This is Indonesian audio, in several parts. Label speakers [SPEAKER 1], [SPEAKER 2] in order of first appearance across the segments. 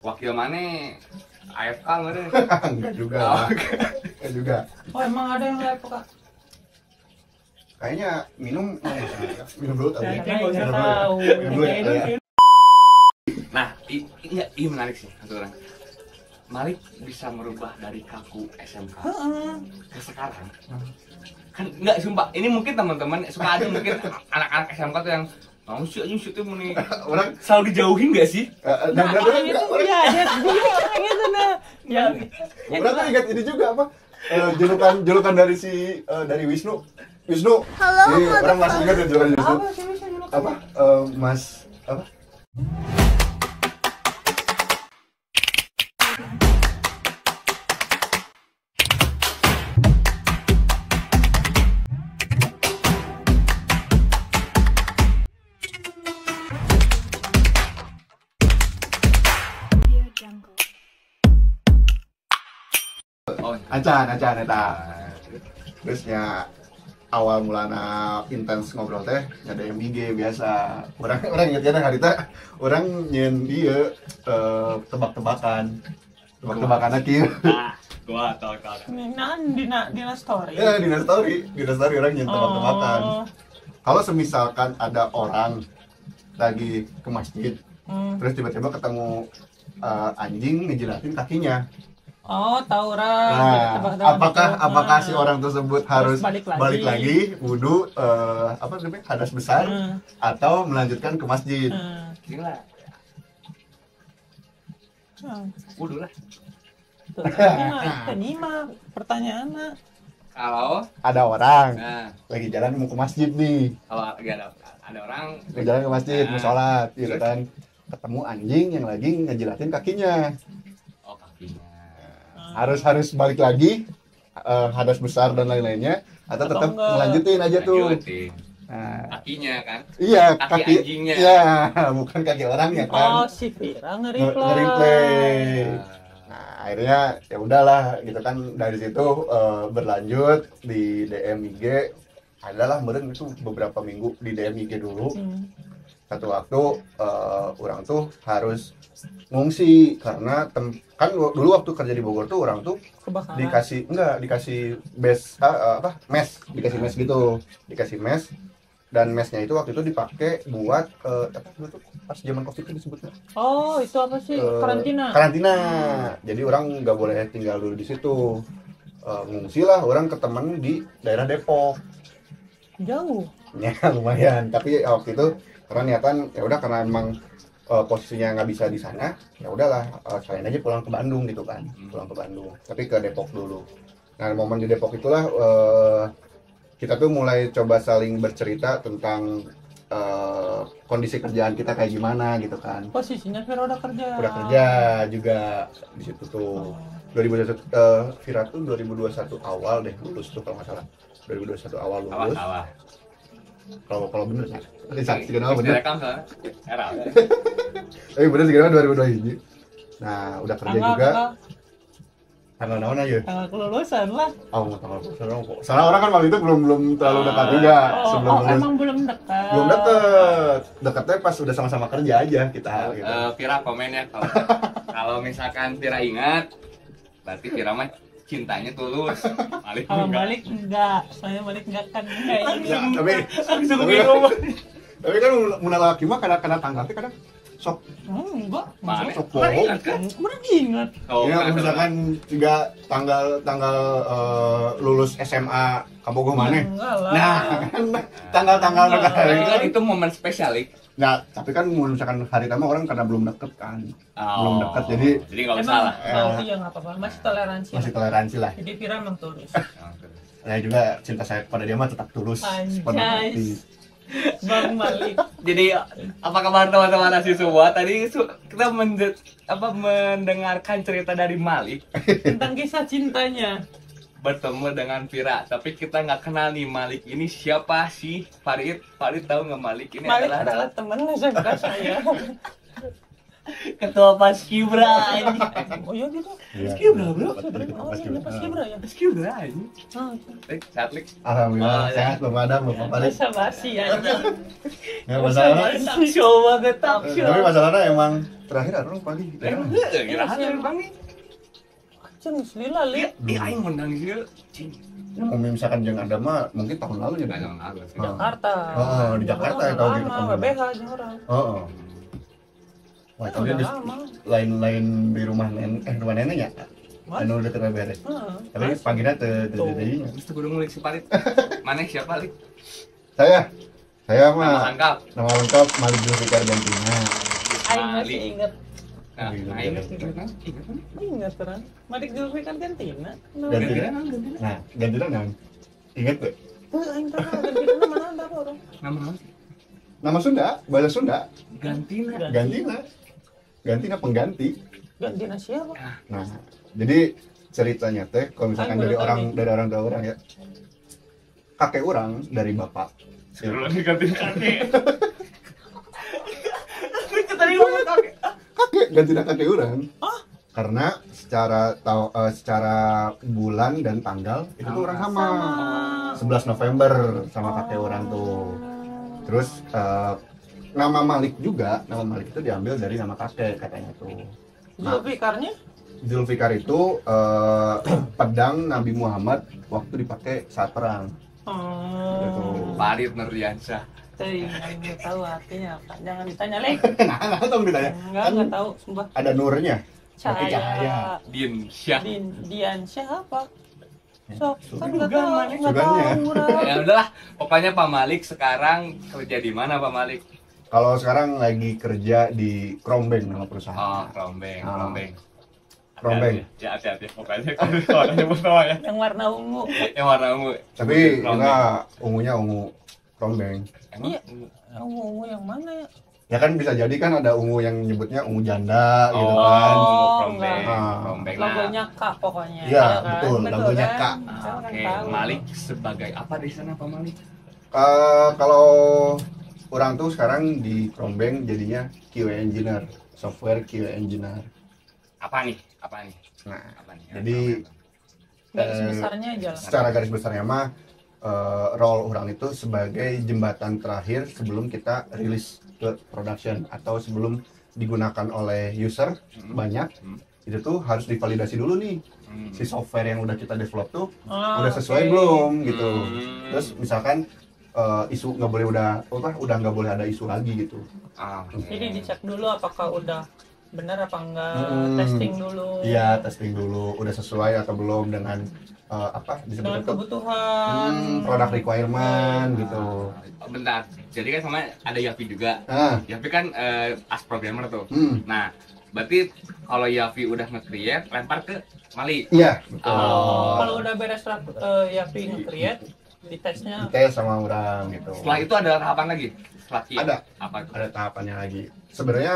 [SPEAKER 1] wakil mana AFK mana?
[SPEAKER 2] Enggak juga. Enggak juga.
[SPEAKER 3] Oh emang ada yang live Kak?
[SPEAKER 2] Kayaknya minum dulu tapi
[SPEAKER 3] Saya nggak tahu.
[SPEAKER 2] Minum dulu ya.
[SPEAKER 1] Nah, iya menarik sih satu orang. Malik bisa merubah dari kaku SMK ke sekarang. Kan enggak sumpah, ini mungkin teman-teman suka ada mungkin anak-anak SMK tuh yang mau sih aja situ meni
[SPEAKER 2] Orang
[SPEAKER 1] selalu dijauhin enggak sih?
[SPEAKER 2] dan
[SPEAKER 3] Orang itu ya, dia gitu nah. Ya.
[SPEAKER 2] orang tuh ingat ini juga apa? Julukan dari dari Wisnu.
[SPEAKER 4] Halo,
[SPEAKER 2] Ini orang masih ingat ya julukan Wisnu.
[SPEAKER 3] Apa sih bisa julukan?
[SPEAKER 2] Apa? Mas apa?
[SPEAKER 1] Oh,
[SPEAKER 2] Acan eta. Terusnya awal mulana intens ngobrol teh ada MIG biasa. Orang inget ya hari teh orang nyen dia tebak-tebakan. Tebak-tebakan kieu.
[SPEAKER 1] gua tahu.
[SPEAKER 3] Nah, dina story.
[SPEAKER 2] Ya, di story orang nyen tebak-tebakan.
[SPEAKER 3] Oh.
[SPEAKER 2] Kalau semisalkan ada orang lagi ke masjid, terus tiba-tiba ketemu anjing ngejilatin kakinya.
[SPEAKER 3] Oh, tauran.
[SPEAKER 2] Nah, apakah si orang tersebut harus
[SPEAKER 3] balik
[SPEAKER 2] lagi wudhu apa namanya hadas besar atau melanjutkan ke masjid?
[SPEAKER 1] Gila. Wudu lah.
[SPEAKER 3] Ini mah pertanyaannya.
[SPEAKER 1] Kalau
[SPEAKER 2] Ada orang
[SPEAKER 1] nah,
[SPEAKER 2] lagi jalan mau ke masjid nih,
[SPEAKER 1] kalau lagi ada orang
[SPEAKER 2] lagi jalan ke masjid mau
[SPEAKER 1] Nah.
[SPEAKER 2] sholat, gitu kan, ketemu anjing yang lagi ngejilatin kakinya,
[SPEAKER 1] oh kakinya.
[SPEAKER 2] harus balik lagi hadas besar dan lain-lainnya atau
[SPEAKER 3] Atau
[SPEAKER 2] tetap
[SPEAKER 3] enggak?
[SPEAKER 2] ngelanjutin aja tuh?
[SPEAKER 1] Lanjutin.
[SPEAKER 2] Nah,
[SPEAKER 1] Kakinya kan.
[SPEAKER 2] iya
[SPEAKER 1] Kaki anjingnya.
[SPEAKER 2] iya bukan kaki orangnya
[SPEAKER 3] Oh,
[SPEAKER 2] kan.
[SPEAKER 3] si Vira
[SPEAKER 2] Nge-replay.
[SPEAKER 1] Nah,
[SPEAKER 2] Nah, akhirnya ya udahlah gitu kan, dari situ berlanjut di DM IG. Adalah meren itu beberapa minggu di DM IG dulu. Satu waktu orang tuh harus ngungsi karena kan dulu waktu kerja di Bogor tuh orang tuh
[SPEAKER 3] kebakaran.
[SPEAKER 2] dikasih dikasih mes gitu, dikasih mes, dan mesnya itu waktu itu dipakai buat apa dulu tuh pas zaman Covid itu disebutnya
[SPEAKER 3] Oh, itu apa sih? Karantina.
[SPEAKER 2] karantina. Jadi orang nggak boleh tinggal dulu di situ. Ngungsi lah orang ke temen di daerah Depok.
[SPEAKER 3] Jauh.
[SPEAKER 2] Ya lumayan, tapi waktu itu karena niatan ya udah, karena emang posisinya nggak bisa di sana, ya udahlah sekalian aja pulang ke Bandung gitu kan, pulang ke Bandung, tapi ke Depok dulu. Nah momen di Depok itulah kita tuh mulai coba saling bercerita tentang kondisi kerjaan kita kayak gimana gitu kan.
[SPEAKER 3] Posisinya Vira udah kerja.
[SPEAKER 2] Udah kerja juga di situ tuh. 2021 Vira tuh 2021 awal deh lulus tuh kalau nggak salah. 2021 awal lulus.
[SPEAKER 1] awal.
[SPEAKER 2] Kalau bener sih. Ini saksi kenal bener.
[SPEAKER 1] Direkam soalnya. Era.
[SPEAKER 2] Tapi bener sih kenal 2021. Nah, udah kerja juga. Tanggal naon aja?
[SPEAKER 3] Tanggal kelulusan lah.
[SPEAKER 2] Oh, tanggal kelulusan kok. Soalnya orang kan waktu itu belum terlalu dekat juga sebelum lulus.
[SPEAKER 3] Emang belum dekat.
[SPEAKER 2] Belum deket. Deketnya pas udah sama-sama kerja aja kita gitu.
[SPEAKER 1] Vira komen ya kalau misalkan Vira ingat, berarti Vira mah cintanya tulus. Malik
[SPEAKER 3] Kalau
[SPEAKER 1] enggak.
[SPEAKER 3] balik enggak, saya balik enggak kan enggak ini.
[SPEAKER 2] Ya, tapi
[SPEAKER 1] Langsung
[SPEAKER 2] tapi-
[SPEAKER 1] bingung.
[SPEAKER 2] tapi kan mun laki mah kadang tanggal teh kadang sok
[SPEAKER 3] Enggak.
[SPEAKER 1] Mana?
[SPEAKER 2] sok
[SPEAKER 1] Mana
[SPEAKER 2] bohong.
[SPEAKER 1] ingat kan?
[SPEAKER 3] Kurang ingat.
[SPEAKER 1] Oh,
[SPEAKER 2] Ya,
[SPEAKER 1] kan,
[SPEAKER 2] misalkan juga tanggal lulus SMA Kabogoh mana?
[SPEAKER 3] Enggak lah.
[SPEAKER 2] Nah, tanggal-tanggal
[SPEAKER 3] Enggak.
[SPEAKER 1] Berarti kan itu momen spesialik.
[SPEAKER 2] Nah, tapi kan misalkan hari pertama orang karena belum deket kan. Belum deket, jadi
[SPEAKER 1] nggak
[SPEAKER 3] Emang
[SPEAKER 1] salah.
[SPEAKER 3] tahu ya enggak apa-apa, masih toleransi.
[SPEAKER 2] masih toleransi lah.
[SPEAKER 3] Jadi Vira emang tulus.
[SPEAKER 2] Nah, juga cinta saya kepada dia mah tetap tulus. Penuh hati.
[SPEAKER 3] Anjay. Bang Malik.
[SPEAKER 1] Jadi apa kabar teman-teman nasi semua? Tadi kita mendengarkan cerita dari Malik
[SPEAKER 3] Tentang kisah cintanya.
[SPEAKER 1] bertemu dengan Vira, tapi kita nggak kenal nih Malik ini siapa sih? Farid tahu nggak Malik ini
[SPEAKER 3] Malik
[SPEAKER 1] adalah
[SPEAKER 3] adalah teman SMK saya.
[SPEAKER 1] Ketua Paskibra anjing.
[SPEAKER 3] Oh iya gitu.
[SPEAKER 1] Paskibra, Bro.
[SPEAKER 3] Oh iya pas Kibra ya.
[SPEAKER 1] Paskibra anjing.
[SPEAKER 3] Ah,
[SPEAKER 1] Lek, sehat lek.
[SPEAKER 2] Alhamdulillah
[SPEAKER 1] Oh,
[SPEAKER 2] sehat Bapak Adam, Bapak Paling.
[SPEAKER 3] Masa basi aja.
[SPEAKER 2] Nggak masalah.
[SPEAKER 1] Talk show banget, talk show.
[SPEAKER 2] Tapi masalahnya emang terakhir orang paling.
[SPEAKER 1] Emang kira Bang nih.
[SPEAKER 3] Cing selila li.
[SPEAKER 1] Dia aing menang sih. Cing.
[SPEAKER 2] Kalau misalkan jangan ada mah mungkin tahun lalu ya.
[SPEAKER 1] Jangan aku.
[SPEAKER 3] Jakarta.
[SPEAKER 2] Oh, di Jakarta ya tahu gitu.
[SPEAKER 3] Lama WBH jeung orang.
[SPEAKER 2] Oh. Wah, tapi
[SPEAKER 3] Udah
[SPEAKER 2] di
[SPEAKER 3] lama.
[SPEAKER 2] lain-lain di rumah rumah nenek ya. Anu udah beres.
[SPEAKER 3] Heeh.
[SPEAKER 2] Tapi panggilan teu deui.
[SPEAKER 1] Mesti kudu ngulik si Palit. Mana siapa Lik?
[SPEAKER 2] Saya
[SPEAKER 1] Nama
[SPEAKER 2] mah
[SPEAKER 1] lengkap.
[SPEAKER 2] nama lengkap Malik Zulfikar Gantina.
[SPEAKER 3] Aing masih inget.
[SPEAKER 1] Nah, ingat kan?
[SPEAKER 3] Ingat kan. Madik Zulfikar Gantina.
[SPEAKER 2] Gantina. Nah, Gantina naon? Ingat tuh.
[SPEAKER 3] Aing tahu Gantina mana ada orang.
[SPEAKER 1] Nama apa?
[SPEAKER 2] Nama Sunda, bahasa Sunda.
[SPEAKER 1] Gantina.
[SPEAKER 2] Gantina pengganti.
[SPEAKER 3] Gantina siapa?
[SPEAKER 2] Nah, jadi ceritanya teh kalau misalkan
[SPEAKER 3] Aing
[SPEAKER 2] dari
[SPEAKER 3] baru tahu
[SPEAKER 2] orang tua orang ya. Kakek orang dari bapak.
[SPEAKER 1] Sebelum diganti kakek. Aku tadi ngomong kakek.
[SPEAKER 2] Kakek gantina kakek orang. Karena secara bulan dan tanggal itu tuh orang sama. 11 November sama kakek orang tuh. Terus nama Malik itu diambil dari nama kakek katanya tuh.
[SPEAKER 3] Zulfikarnya?
[SPEAKER 2] Zulfikar itu pedang Nabi Muhammad waktu dipakai saat perang. Gitu.
[SPEAKER 1] Palit Nurdiansyah.
[SPEAKER 3] Aing nggak tahu artinya apa. Jangan ditanya lagi.
[SPEAKER 2] Nah, tahu ditanya.
[SPEAKER 3] Enggak tahu, sumpah.
[SPEAKER 2] Ada nurnya. Pakai
[SPEAKER 3] Cahaya.
[SPEAKER 2] cahaya.
[SPEAKER 1] Dinsyah.
[SPEAKER 3] Diansyah apa? Sok, kan
[SPEAKER 1] Juga,
[SPEAKER 3] nggak tahu,
[SPEAKER 1] Malik.
[SPEAKER 3] nggak tahu.
[SPEAKER 2] Suganya.
[SPEAKER 3] Urang.
[SPEAKER 1] Ya udahlah, pokoknya Pak Malik sekarang kerja di mana Pak Malik?
[SPEAKER 2] Kalau sekarang lagi kerja di Krombeng nama perusahaan.
[SPEAKER 1] Oh, Rombeng,
[SPEAKER 2] Ah.
[SPEAKER 1] Rombeng.
[SPEAKER 2] Rombeng.
[SPEAKER 1] Ya, hati-hati. Pokoknya kalau nyebut nama ya.
[SPEAKER 3] Yang warna ungu.
[SPEAKER 1] Yang warna ungu.
[SPEAKER 2] Tapi
[SPEAKER 1] Rombeng.
[SPEAKER 2] kita ungunya ungu Krombeng.
[SPEAKER 1] Emang
[SPEAKER 3] Iya. Ungu yang mana ya?
[SPEAKER 2] Ya kan bisa jadi kan ada ungu yang nyebutnya ungu janda gitu kan.
[SPEAKER 3] Oh,
[SPEAKER 1] Rombeng.
[SPEAKER 3] enggak.
[SPEAKER 1] Rombeng.
[SPEAKER 3] Logonya K pokoknya.
[SPEAKER 2] Iya,
[SPEAKER 3] kan?
[SPEAKER 2] betul, logonya K.
[SPEAKER 3] kan?
[SPEAKER 1] Ah,
[SPEAKER 3] Saya kan
[SPEAKER 1] Oke,
[SPEAKER 3] tahu.
[SPEAKER 1] Malik sebagai apa di sana Pak Malik?
[SPEAKER 2] Kalau orang tuh sekarang di Krombeng jadinya QA engineer, software QA engineer.
[SPEAKER 1] Apa nih? Apa nih?
[SPEAKER 2] Nah,
[SPEAKER 1] Apa nih?
[SPEAKER 2] jadi
[SPEAKER 3] Garis besarnya aja lah.
[SPEAKER 2] secara garis besarnya mah role orang itu sebagai jembatan terakhir sebelum kita rilis ke production atau sebelum digunakan oleh user banyak. Itu tuh harus divalidasi dulu nih si software yang udah kita develop tuh udah sesuai
[SPEAKER 3] oke.
[SPEAKER 2] belum gitu.
[SPEAKER 1] Hmm.
[SPEAKER 2] Terus misalkan isu nggak boleh udah nggak boleh ada isu lagi gitu.
[SPEAKER 1] Ah, oke.
[SPEAKER 3] Jadi dicek dulu apakah udah benar apa enggak,
[SPEAKER 2] Hmm.
[SPEAKER 3] testing dulu.
[SPEAKER 2] Iya, testing dulu udah sesuai atau belum dengan apa disebut
[SPEAKER 3] Dengan
[SPEAKER 2] itu
[SPEAKER 3] kebutuhan.
[SPEAKER 2] product requirement gitu.
[SPEAKER 1] Oh, bentar. Jadi kan sama ada Yafi juga.
[SPEAKER 2] Nah,
[SPEAKER 1] Yafi kan as programmer tuh.
[SPEAKER 2] hmm,
[SPEAKER 1] Nah, berarti kalau Yafi udah nge-create, lempar ke Malik.
[SPEAKER 2] iya betul.
[SPEAKER 1] Oh.
[SPEAKER 3] Kalau udah beres ya nge-create, di tesnya
[SPEAKER 2] Dites sama orang gitu.
[SPEAKER 1] Setelah itu ada tahapan lagi? Setelah kian?
[SPEAKER 2] Ada.
[SPEAKER 1] Apa itu?
[SPEAKER 2] Ada tahapannya lagi. Sebenarnya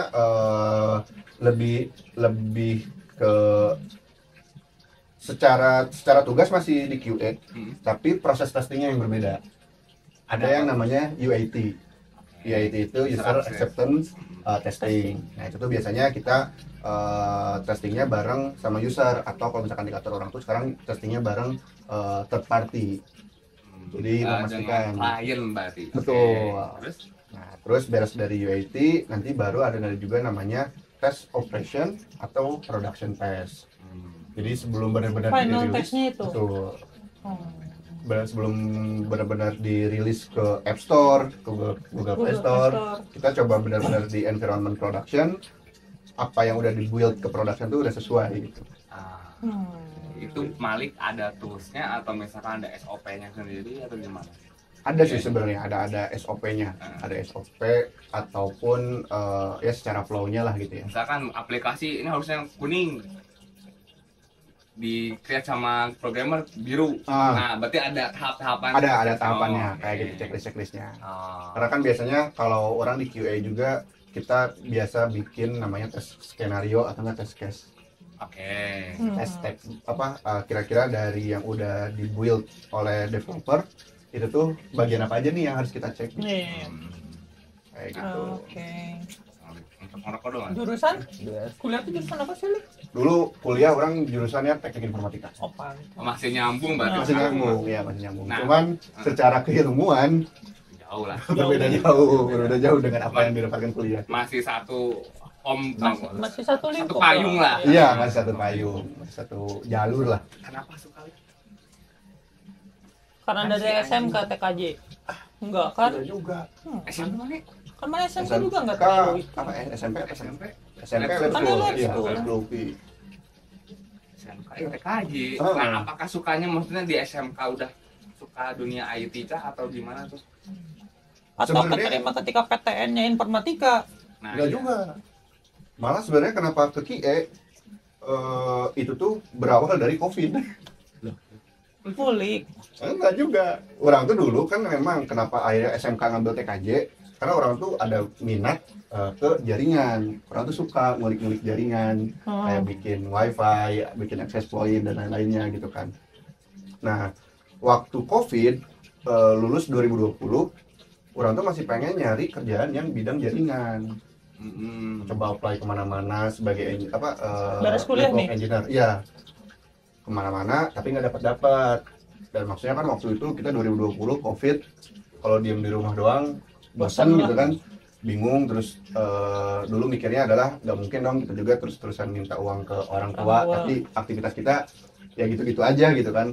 [SPEAKER 2] lebih ke secara tugas masih di QA, tapi proses testingnya yang berbeda. Ada yang namanya UAT. UAT itu user acceptance testing. Nah itu tuh biasanya kita testingnya bareng sama user atau kalau misalkan di kantor orang tuh sekarang testingnya bareng third party. Jadi memastikan.
[SPEAKER 1] dengan klien berarti.
[SPEAKER 2] Betul.
[SPEAKER 1] Oke. Terus?
[SPEAKER 2] Nah, terus beres dari UAT, nanti baru ada juga namanya test operation atau production test. Jadi sebelum benar-benar
[SPEAKER 3] final
[SPEAKER 2] dirilis,
[SPEAKER 3] testnya itu.
[SPEAKER 2] betul.
[SPEAKER 3] Oh.
[SPEAKER 2] Sebelum benar-benar dirilis ke App Store, ke Google Play Store, kita coba benar-benar di environment production, apa yang udah di-build ke production itu udah sesuai gitu.
[SPEAKER 1] Ah,
[SPEAKER 3] Hmm.
[SPEAKER 1] itu Malik ada toolsnya atau misalkan ada SOP-nya sendiri atau gimana?
[SPEAKER 2] Ada sih sebenarnya, ada SOP-nya, ada SOP ataupun ya secara flow-nya lah gitu ya.
[SPEAKER 1] Misalkan aplikasi ini harusnya kuning, di create sama programmer biru.
[SPEAKER 2] Ah.
[SPEAKER 1] Nah, berarti ada tahap-tahapan.
[SPEAKER 2] Ada tahapannya
[SPEAKER 1] Oh,
[SPEAKER 2] kayak
[SPEAKER 1] oke.
[SPEAKER 2] gitu checklistnya.
[SPEAKER 1] Oh.
[SPEAKER 2] Karena kan biasanya kalau orang di QA juga kita biasa bikin namanya tes skenario atau enggak tes case.
[SPEAKER 1] Oke.
[SPEAKER 3] Hmm.
[SPEAKER 2] Tes step apa kira-kira dari yang udah di-build oleh developer itu tuh bagian apa aja nih yang harus kita cek
[SPEAKER 3] Nih.
[SPEAKER 1] Hmm.
[SPEAKER 2] kayak gitu.
[SPEAKER 3] Oke.
[SPEAKER 1] ngerokok doang.
[SPEAKER 3] Jurusan? Kuliah tuh jurusan apa sih, Lik?
[SPEAKER 2] Dulu kuliah orang jurusannya teknik informatika.
[SPEAKER 3] Opan.
[SPEAKER 1] Masih nyambung berarti.
[SPEAKER 2] Masih nyambung, ya masih nyambung.
[SPEAKER 1] Nah.
[SPEAKER 2] Cuman secara keilmuan
[SPEAKER 1] Jauh lah.
[SPEAKER 2] berbeda jauh dengan apa yang didapatkan kuliah.
[SPEAKER 1] Masih satu
[SPEAKER 3] Masih satu lingkup.
[SPEAKER 1] satu payung lah.
[SPEAKER 2] Iya, masih satu payung, masih satu jalur lah.
[SPEAKER 1] Kenapa suka Lik?
[SPEAKER 3] Karena dari SMK TKJ. Enggak kan?
[SPEAKER 2] Tidak juga.
[SPEAKER 1] SMP mana?
[SPEAKER 3] Kan mana SMK juga enggak
[SPEAKER 2] SMK,
[SPEAKER 3] terlalu itu.
[SPEAKER 2] apa SMP?
[SPEAKER 1] SMP.
[SPEAKER 2] SMP
[SPEAKER 1] Lab
[SPEAKER 2] Lab
[SPEAKER 3] School.
[SPEAKER 2] School.
[SPEAKER 3] Lab
[SPEAKER 2] Iya,
[SPEAKER 3] School.
[SPEAKER 2] Lab School.
[SPEAKER 1] SMK TKJ.
[SPEAKER 2] Ah.
[SPEAKER 1] Nah, apakah sukanya maksudnya di SMK udah suka dunia IT kah atau gimana tuh?
[SPEAKER 3] Atau
[SPEAKER 2] Sebenarnya-
[SPEAKER 3] keterima ketika PTN-nya informatika.
[SPEAKER 1] Nah,
[SPEAKER 2] Enggak
[SPEAKER 1] iya.
[SPEAKER 2] juga. Malah sebenarnya kenapa ke KIE itu tuh berawal dari COVID.
[SPEAKER 3] Kulik.
[SPEAKER 2] Enggak juga. Orang tuh dulu kan memang kenapa akhirnya SMK ngambil TKJ karena orang tuh ada minat ke jaringan. Orang tuh suka ngulik-ngulik jaringan, kayak bikin wifi, bikin access point dan lain-lainnya gitu kan. Nah, waktu COVID lulus 2020, orang tuh masih pengen nyari kerjaan yang bidang jaringan. Coba apply kemana-mana sebagai
[SPEAKER 3] Beres kuliah
[SPEAKER 2] network
[SPEAKER 3] nih?
[SPEAKER 2] engineer. Iya, kemana-mana tapi nggak dapat. Dan maksudnya kan waktu itu kita 2020 COVID, kalau diem di rumah doang bosan
[SPEAKER 3] Bosan
[SPEAKER 2] gitu kan, bingung. Terus dulu mikirnya adalah nggak mungkin dong kita juga terus-terusan minta uang ke orang tua, tapi aktivitas kita ya gitu-gitu aja gitu kan.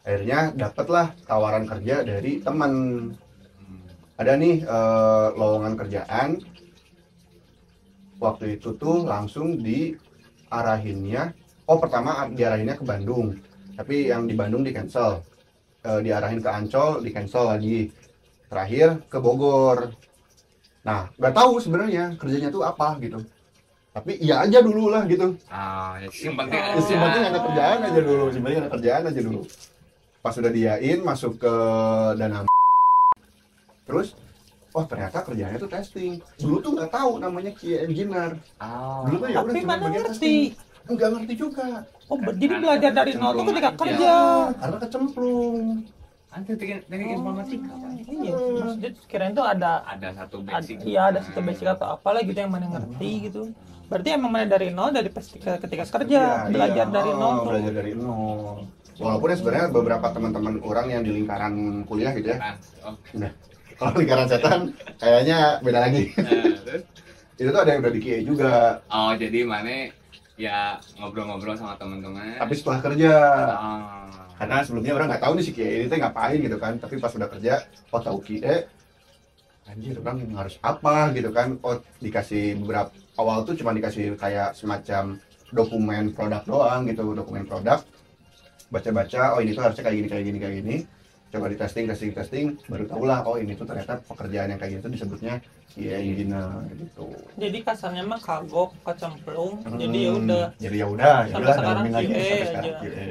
[SPEAKER 2] Akhirnya dapatlah tawaran kerja dari teman. Ada nih lowongan kerjaan. Waktu itu tuh langsung diarahinnya, pertama diarahinnya ke Bandung, tapi yang di Bandung di cancel, diarahin ke Ancol di cancel lagi, terakhir ke Bogor. Nah, nggak tahu sebenarnya kerjanya tuh apa gitu, tapi iya aja dulu lah gitu.
[SPEAKER 1] Ya yang penting ada
[SPEAKER 2] Yang penting ada kerjaan aja dulu, sebenarnya ada kerjaan aja dulu. Pas sudah diain masuk ke Danam, terus ternyata kerjanya tuh testing. Dulu tuh nggak tahu namanya QA engineer. Dulu tuh ya udah
[SPEAKER 3] Tapi
[SPEAKER 2] cuma
[SPEAKER 3] mana
[SPEAKER 2] bagian
[SPEAKER 3] ngerti?
[SPEAKER 2] testing. Enggak ngerti juga.
[SPEAKER 3] Jadi belajar dari nol tuh ketika kerja.
[SPEAKER 2] Karena kecemplung.
[SPEAKER 1] Kan teknik informatika Pak.
[SPEAKER 3] Iya, maksudnya kirain tuh ada
[SPEAKER 1] Satu basic.
[SPEAKER 3] iya ada satu basic atau apalah gitu yang mana ngerti gitu. Berarti emang mana dari nol dari ketika kerja, belajar dari nol tuh.
[SPEAKER 2] Belajar dari nol. Walaupun ya sebenarnya beberapa teman-teman orang yang di lingkaran kuliah gitu ya. Nah, kalau lingkaran setan kayaknya beda lagi. Itu tuh ada yang udah di QA juga.
[SPEAKER 1] Jadi mana ya ngobrol-ngobrol sama teman-teman.
[SPEAKER 2] Tapi setelah kerja.
[SPEAKER 1] Oh.
[SPEAKER 2] Karena sebelumnya orang nggak tahu nih si QA ini tuh ngapain gitu kan. Tapi pas udah kerja, tahu QA. Anjir, orang harus apa gitu kan. Dikasih beberapa, awal tuh cuma dikasih kayak semacam dokumen produk doang gitu. Dokumen produk. Baca-baca, ini tuh harusnya kayak gini. Coba di testing, baru tahu lah, ini tuh ternyata pekerjaan yang kayak gitu disebutnya QA engineer gitu.
[SPEAKER 3] Jadi kasarnya mah kagok, kecemplung. Jadi ya udah.
[SPEAKER 2] Jadi ya udah,
[SPEAKER 3] Sampai sekarang
[SPEAKER 2] dalamin lagi
[SPEAKER 3] QA
[SPEAKER 2] sampai
[SPEAKER 3] aja.
[SPEAKER 2] sekarang QA.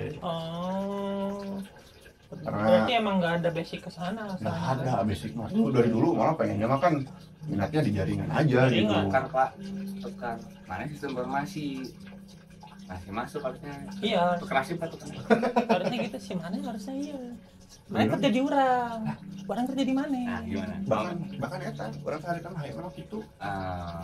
[SPEAKER 3] Berarti emang nggak ada basic ke sana.
[SPEAKER 2] Nggak ada basic mah. Dari dulu malah pengennya mah kan minatnya di jaringan aja gitu.
[SPEAKER 3] Jaringan.
[SPEAKER 1] Tukar Pak, tukar. Mana sistem informasi? Masih masuk harusnya.
[SPEAKER 3] Iya,
[SPEAKER 1] Tukar nasib Pak tukar.
[SPEAKER 3] harusnya gitu sih, mana harusnya iya. Mana kerja di orang kerja di mana?
[SPEAKER 1] Nah, gimana?
[SPEAKER 2] Bahkan eta orang sehari kan hayang mah gitu.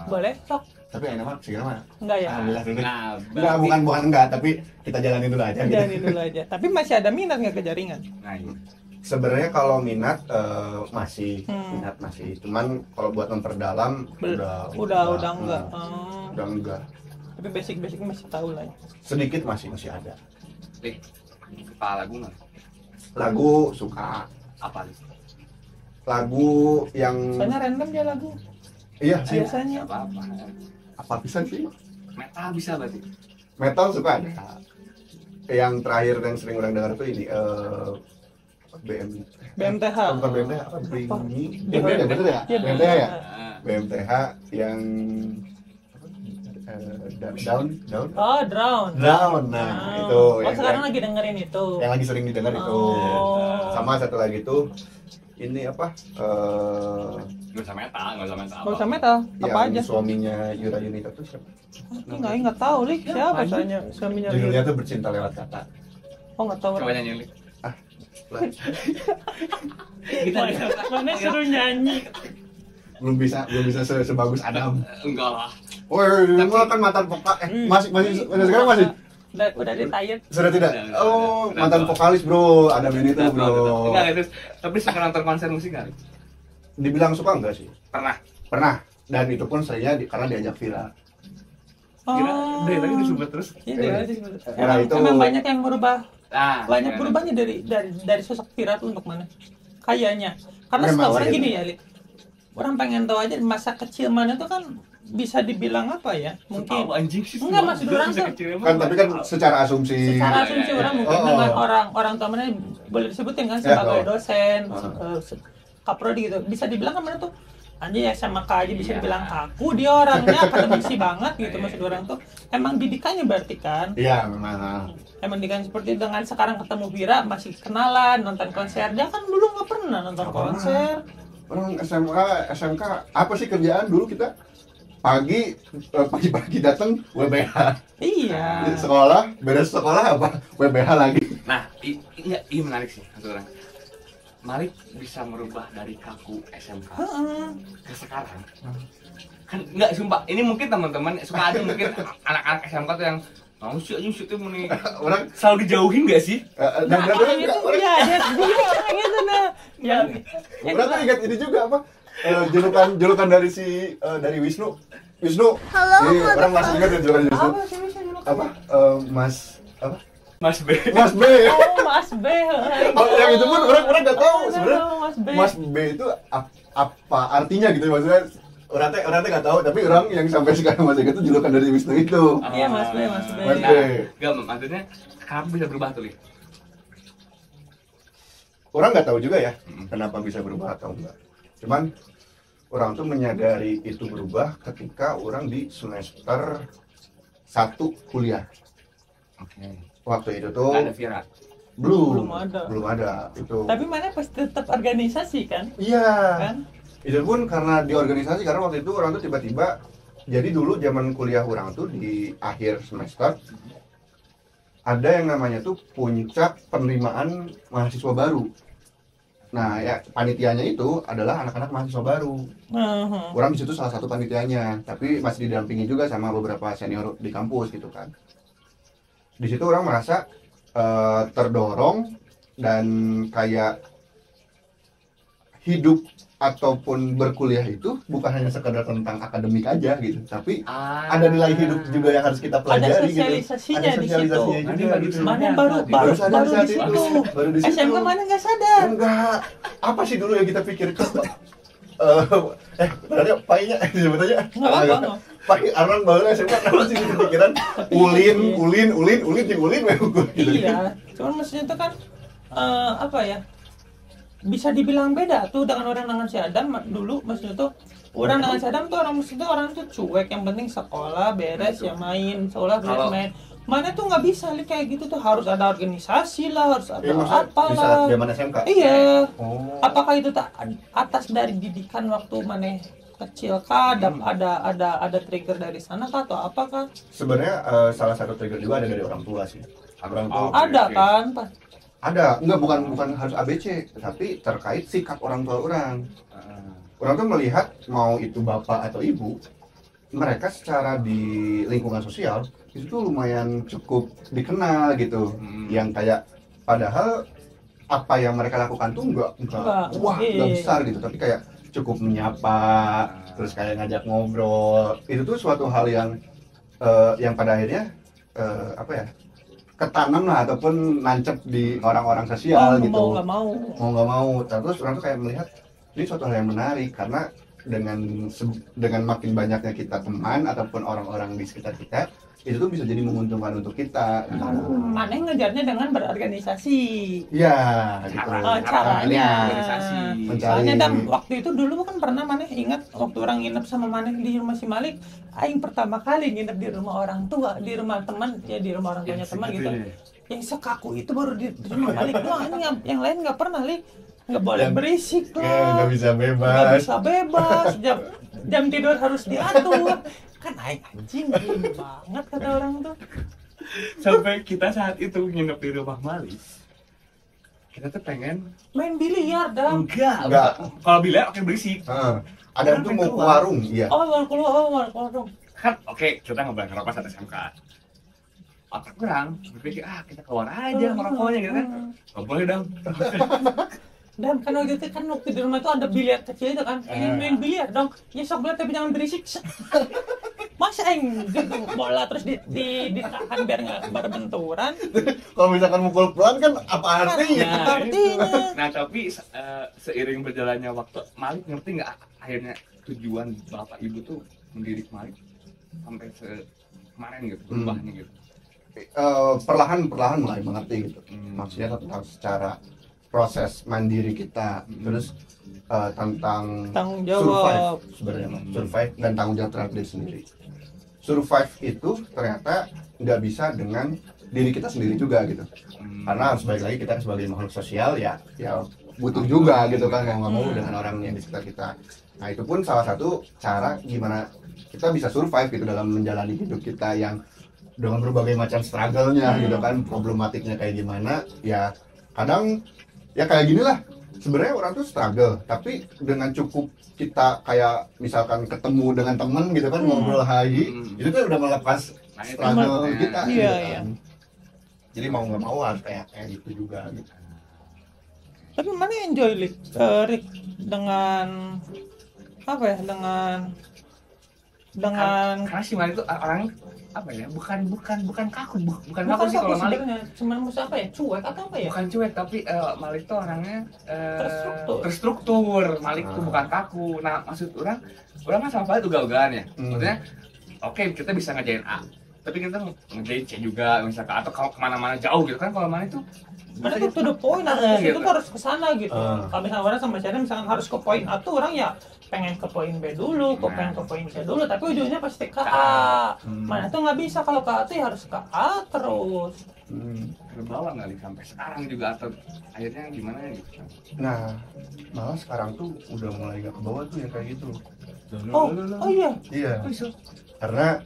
[SPEAKER 3] Boleh sok?
[SPEAKER 2] Tapi enak mah sih mah.
[SPEAKER 3] Enggak ya?
[SPEAKER 2] Alhamdulillah dulu.
[SPEAKER 1] Nah,
[SPEAKER 2] Enggak, bukan enggak, tapi kita jalanin dulu aja gitu.
[SPEAKER 3] Jalanin dulu aja. Tapi masih ada minat nggak ke jaringan?
[SPEAKER 1] Nah, iya.
[SPEAKER 2] Sebenarnya kalau minat masih
[SPEAKER 3] Hmm.
[SPEAKER 2] minat masih. Cuman kalau buat memperdalam
[SPEAKER 3] Udah enggak.
[SPEAKER 2] Udah enggak.
[SPEAKER 3] Tapi basic masih tahu lah ya.
[SPEAKER 2] Sedikit masih ada.
[SPEAKER 1] Lik, suka lagu nggak?
[SPEAKER 2] Lagu suka.
[SPEAKER 1] Apa Lik?
[SPEAKER 2] Lagu yang
[SPEAKER 3] Soalnya random dia lagu.
[SPEAKER 2] iya sih.
[SPEAKER 3] Biasanya.
[SPEAKER 1] Apa-apa.
[SPEAKER 2] Apa bisa sih?
[SPEAKER 1] Metal bisa berarti.
[SPEAKER 2] Metal suka ada. Yang terakhir yang sering orang dengar tuh ini
[SPEAKER 3] BMTH.
[SPEAKER 2] bukan BMTH apa Bring Me
[SPEAKER 3] Iya,
[SPEAKER 2] BMTH bener ya
[SPEAKER 3] Iya,
[SPEAKER 2] BMTH ya
[SPEAKER 1] Ah,
[SPEAKER 2] BMTH yang down
[SPEAKER 3] Oh, Drown.
[SPEAKER 2] nah itu
[SPEAKER 3] Sekarang lagi dengerin itu.
[SPEAKER 2] yang lagi sering didengar itu
[SPEAKER 3] Oh.
[SPEAKER 2] sama satu lagi tuh ini apa
[SPEAKER 1] nggak usah metal, nggak usah metal.
[SPEAKER 3] Gak usah metal, apa
[SPEAKER 2] yang
[SPEAKER 3] aja?
[SPEAKER 2] suaminya Yura Yunita tuh siapa
[SPEAKER 3] Enggak tahu, Lik. Siapa soalnya suaminya?
[SPEAKER 2] judulnya tuh Bercinta Lewat Kata.
[SPEAKER 3] Oh, enggak tahu.
[SPEAKER 1] Coba nyanyi Lik.
[SPEAKER 3] Mana suruh nyanyi?
[SPEAKER 2] belum bisa sebagus Adam.
[SPEAKER 1] Enggak lah.
[SPEAKER 2] Woi, gua kan mantan vokal. Masih sekarang masih.
[SPEAKER 3] Udah retired.
[SPEAKER 2] Sudah tidak?
[SPEAKER 1] Udah,
[SPEAKER 2] Oh,
[SPEAKER 1] udah,
[SPEAKER 2] mantan
[SPEAKER 1] udah.
[SPEAKER 2] vokalis, Bro. Adam ini tuh, Bro.
[SPEAKER 1] Enggak itu. Tapi suka nonton konser musik nggak?
[SPEAKER 2] Dibilang suka enggak sih?
[SPEAKER 1] Pernah.
[SPEAKER 2] Dan itu pun seringnya karena diajak viral.
[SPEAKER 1] Kira dari tadi disebut terus.
[SPEAKER 3] Iya, dia disebut.
[SPEAKER 2] Nah, itu.
[SPEAKER 3] Emang banyak yang berubah.
[SPEAKER 1] Ah,
[SPEAKER 3] Banyak
[SPEAKER 1] gimana?
[SPEAKER 3] berubahnya dari sosok Vira tuh untuk mana? Kayaknya. Karena
[SPEAKER 2] Memang
[SPEAKER 3] setahu
[SPEAKER 2] sih
[SPEAKER 3] orang
[SPEAKER 2] itu.
[SPEAKER 3] gini ya, Li. Orang pengen tahu aja masa kecil mana tuh kan bisa dibilang apa ya? Mungkin
[SPEAKER 1] Tahu anjing sih.
[SPEAKER 3] Enggak,
[SPEAKER 1] semua.
[SPEAKER 3] maksud
[SPEAKER 1] Udah
[SPEAKER 3] orang
[SPEAKER 1] bisa
[SPEAKER 3] tuh.
[SPEAKER 1] kecil emang.
[SPEAKER 2] Kan tapi kan secara asumsi.
[SPEAKER 3] secara
[SPEAKER 1] Iya,
[SPEAKER 3] asumsi
[SPEAKER 1] iya,
[SPEAKER 3] orang
[SPEAKER 1] iya.
[SPEAKER 3] mungkin
[SPEAKER 2] Oh,
[SPEAKER 3] dengan
[SPEAKER 2] oh.
[SPEAKER 3] orang tua mana boleh disebutin kan
[SPEAKER 2] Ya,
[SPEAKER 3] sebagai
[SPEAKER 2] oh.
[SPEAKER 3] dosen,
[SPEAKER 2] Oh.
[SPEAKER 3] kaprodi gitu. Bisa dibilang kan mana tuh anjing ya sama aja bisa
[SPEAKER 1] Iya.
[SPEAKER 3] dibilang kaku, dia orangnya akademisi banget gitu maksud orang tuh. Emang didikannya berarti kan.
[SPEAKER 2] Iya, memang.
[SPEAKER 3] Emang didikan seperti dengan sekarang ketemu Vira masih kenalan, nonton konser. Dia kan dulu nggak pernah nonton
[SPEAKER 2] Nggak pernah.
[SPEAKER 3] konser.
[SPEAKER 2] Orang SMK apa sih kerjaan dulu kita? Pagi-pagi datang WBH.
[SPEAKER 3] Iya.
[SPEAKER 2] Sekolah, beres sekolah apa? WBH lagi.
[SPEAKER 1] Nah, iya menarik sih satu orang. Malik bisa merubah dari kaku SMK
[SPEAKER 3] Heeh.
[SPEAKER 1] ke sekarang. Kan enggak sumpah. Ini mungkin teman-teman suka ada mungkin anak-anak SMK tuh yang mau sih anjing situ meni
[SPEAKER 2] Orang
[SPEAKER 1] selalu dijauhin enggak sih?
[SPEAKER 3] Nah, orang itu iya, dia orang itu nah. Yang
[SPEAKER 2] orang tuh ingat ini juga apa? Julukan dari dari Wisnu.
[SPEAKER 4] Halo,
[SPEAKER 2] Ini orang masih ingat ya julukan Wisnu.
[SPEAKER 3] apa sih bisa dulu?
[SPEAKER 2] Apa? Mas apa?
[SPEAKER 1] Mas B.
[SPEAKER 2] Mas B.
[SPEAKER 3] Oh, Mas B.
[SPEAKER 2] Oh, yang itu pun orang nggak tahu sebenarnya.
[SPEAKER 3] Mas B.
[SPEAKER 2] Mas B itu apa artinya gitu maksudnya? Orang teh nggak tahu, tapi orang yang sampai sekarang masih ingat itu julukan dari Wisnu itu.
[SPEAKER 3] Iya, Mas B, Mas B.
[SPEAKER 2] Mas B.
[SPEAKER 1] Nah, enggak maksudnya sekarang bisa berubah tuh, Li.
[SPEAKER 2] Orang nggak tahu juga ya kenapa bisa berubah atau enggak. Cuman orang tuh menyadari itu berubah ketika orang di semester 1 kuliah.
[SPEAKER 1] Oke.
[SPEAKER 2] Waktu itu tuh
[SPEAKER 1] Ada Vira.
[SPEAKER 3] Belum
[SPEAKER 2] belum ada itu.
[SPEAKER 3] Tapi mana pasti tetap organisasi kan?
[SPEAKER 2] Iya.
[SPEAKER 3] Kan?
[SPEAKER 2] Itu pun karena di organisasi, karena waktu itu orang tuh tiba-tiba, jadi dulu zaman kuliah orang tuh di akhir semester ada yang namanya tuh puncak penerimaan mahasiswa baru. Nah ya panitianya itu adalah anak-anak mahasiswa baru.
[SPEAKER 3] Heeh.
[SPEAKER 2] Orang di situ salah satu panitianya, tapi masih didampingi juga sama beberapa senior di kampus gitu kan. Di situ orang merasa terdorong dan kayak hidup ataupun berkuliah itu bukan hanya sekedar tentang akademik aja gitu, tapi ada nilai hidup juga yang harus kita pelajari gitu.
[SPEAKER 3] sosialisasinya di situ.
[SPEAKER 2] juga gitu.
[SPEAKER 3] Mana baru
[SPEAKER 2] Baru sadar saat
[SPEAKER 3] di
[SPEAKER 2] itu.
[SPEAKER 3] situ.
[SPEAKER 2] Baru di situ.
[SPEAKER 3] SMK mana nggak sadar?
[SPEAKER 2] Enggak. Apa sih dulu yang kita pikirkan? Berarti painya sebutannya.
[SPEAKER 3] Nggak apa-apa.
[SPEAKER 2] Pai orang baru SMK apa sih gitu pikiran? Ulin jeung ulin memang gitu.
[SPEAKER 3] Iya. Cuman maksudnya itu kan apa ya? Bisa dibilang beda tuh dengan orang dengan si Adam dulu maksudnya tuh orang dengan si Adam tuh orang tuh cuek, yang penting sekolah beres ya main, sekolah beres
[SPEAKER 1] Kalau-
[SPEAKER 3] main. Mana tuh nggak bisa Li, kayak gitu tuh harus ada organisasi lah, harus ada
[SPEAKER 2] Maksudnya
[SPEAKER 3] apa
[SPEAKER 2] di saat
[SPEAKER 3] lah.
[SPEAKER 2] zaman SMK.
[SPEAKER 3] Iya.
[SPEAKER 2] Oh.
[SPEAKER 3] Apakah itu tak atas dari didikan waktu mana kecil kah? Ada trigger dari sana kah atau apakah?
[SPEAKER 2] Sebenarnya salah satu trigger juga ada dari orang tua sih. Orang tua
[SPEAKER 3] Ada
[SPEAKER 1] oke.
[SPEAKER 3] kan?
[SPEAKER 2] ada, enggak bukan harus ABC, tapi terkait sikap orang tua orang. Orang tuh melihat mau itu bapak atau ibu, mereka secara di lingkungan sosial itu tuh lumayan cukup dikenal gitu. Yang kayak padahal apa yang mereka lakukan tuh enggak
[SPEAKER 3] Iya.
[SPEAKER 2] besar gitu, tapi kayak cukup menyapa, terus kayak ngajak ngobrol. Itu tuh suatu hal yang pada akhirnya apa ya? Ketanam lah ataupun nancep di orang-orang sosial gitu.
[SPEAKER 3] Mau nggak mau.
[SPEAKER 2] Mau nggak mau, terus orang tuh kayak melihat ini suatu hal yang menarik karena dengan makin banyaknya kita teman ataupun orang-orang di sekitar kita, itu tuh bisa jadi menguntungkan untuk kita.
[SPEAKER 3] Mana yang ngejarnya dengan berorganisasi.
[SPEAKER 2] Iya, gitu.
[SPEAKER 3] Caranya.
[SPEAKER 1] Organisasi.
[SPEAKER 2] Mencari.
[SPEAKER 3] Soalnya Dam, waktu itu dulu kan pernah Maneh ingat waktu orang nginep sama Maneh di rumah si Malik, aing pertama kali nginep di rumah orang tua, di rumah teman, ya di rumah orang tuanya teman gitu. Yang sekaku itu baru di rumah Malik doang, yang lain nggak pernah Lik. Nggak boleh berisik
[SPEAKER 2] Ya,
[SPEAKER 3] lah,
[SPEAKER 2] nggak bisa
[SPEAKER 3] nggak
[SPEAKER 2] bebas.
[SPEAKER 3] bisa bebas, jam tidur harus diatur. Kan aing anjing gini banget kata orang tuh.
[SPEAKER 1] Sampai kita saat itu nginep di rumah Malis, kita tuh pengen
[SPEAKER 3] Main biliar Dam.
[SPEAKER 1] enggak.
[SPEAKER 2] Enggak.
[SPEAKER 1] Kalau bilang oke berisik.
[SPEAKER 2] Heeh. ada tuh mau ke warung, iya.
[SPEAKER 3] Oh, baru keluar.
[SPEAKER 1] Kan oke, kita nggak boleh ngerokok saat SMK. Otak kurang berpikir kita keluar aja ngerokoknya gitu kan. Nggak boleh dong.
[SPEAKER 3] Dan kan waktu itu kan waktu di rumah itu ada biliar kecil itu kan, ingin main biliar dong. Ya sok boleh tapi jangan berisik. Masa gitu bola terus ditahan biar nggak berbenturan.
[SPEAKER 2] Kalau misalkan mukul pelan kan apa artinya?
[SPEAKER 3] Artinya.
[SPEAKER 1] Nah tapi seiring berjalannya waktu, Malik ngerti nggak akhirnya tujuan bapak ibu tuh mendidik Malik sampai kemarin gitu, berubahnya gitu.
[SPEAKER 2] Perlahan mulai mengerti gitu. Maksudnya tentang secara proses mandiri kita, terus tentang
[SPEAKER 3] Tanggung
[SPEAKER 2] survive
[SPEAKER 3] jawab
[SPEAKER 2] sebenarnya, survive dan tanggung jawab terhadap diri sendiri. Survive itu ternyata nggak bisa dengan diri kita sendiri juga gitu, karena harus balik lagi kita sebagai makhluk sosial ya butuh juga gitu kan, mau nggak mau dengan orang yang di sekitar kita. Nah itu pun salah satu cara gimana kita bisa survive gitu dalam menjalani hidup kita yang dengan berbagai macam struggle-nya gitu kan, problematiknya kayak gimana ya. Kadang ya kayak gini lah, sebenarnya orang tuh struggle, tapi dengan cukup kita kayak misalkan ketemu dengan temen gitu kan, ngobrol hai, itu kan udah melepas struggle kita gitu kan. Jadi mau nggak mau harus kayak gitu juga gitu.
[SPEAKER 3] Tapi mana enjoy Rick dengan apa ya, dengan
[SPEAKER 1] karena si Malik itu orang apa ya, bukan kaku, bukan kaku sih kalau Malik.
[SPEAKER 3] Cuman musuh apa ya, cuek atau apa ya?
[SPEAKER 1] Bukan cuek, tapi Malik tuh orangnya
[SPEAKER 3] Terstruktur.
[SPEAKER 1] Malik tuh bukan kaku. Nah maksud orang kan sama Malik ugal-ugalan ya. Maksudnya oke, kita bisa ngerjain A, tapi kita ngerjain C juga misalkan, atau kalau kemana-mana jauh gitu kan. Kalau Malik tuh
[SPEAKER 3] Mana tuh to the point, harus
[SPEAKER 1] gitu.
[SPEAKER 3] itu harus kesana gitu. Kalau misalnya orang sama saya misalkan harus ke poin A tuh orang ya pengen ke poin B dulu, pengen ke poin C dulu, tapi ujungnya pasti ke A. Mana tuh nggak bisa, kalau ke A tuh ya harus ke A terus.
[SPEAKER 1] terbawa nggak nih sampai sekarang juga, atau akhirnya gimana gitu?
[SPEAKER 2] Nah malah sekarang tuh udah mulai gak ke bawah tuh yang kayak gitu.
[SPEAKER 3] Oh iya.
[SPEAKER 2] Iya, karena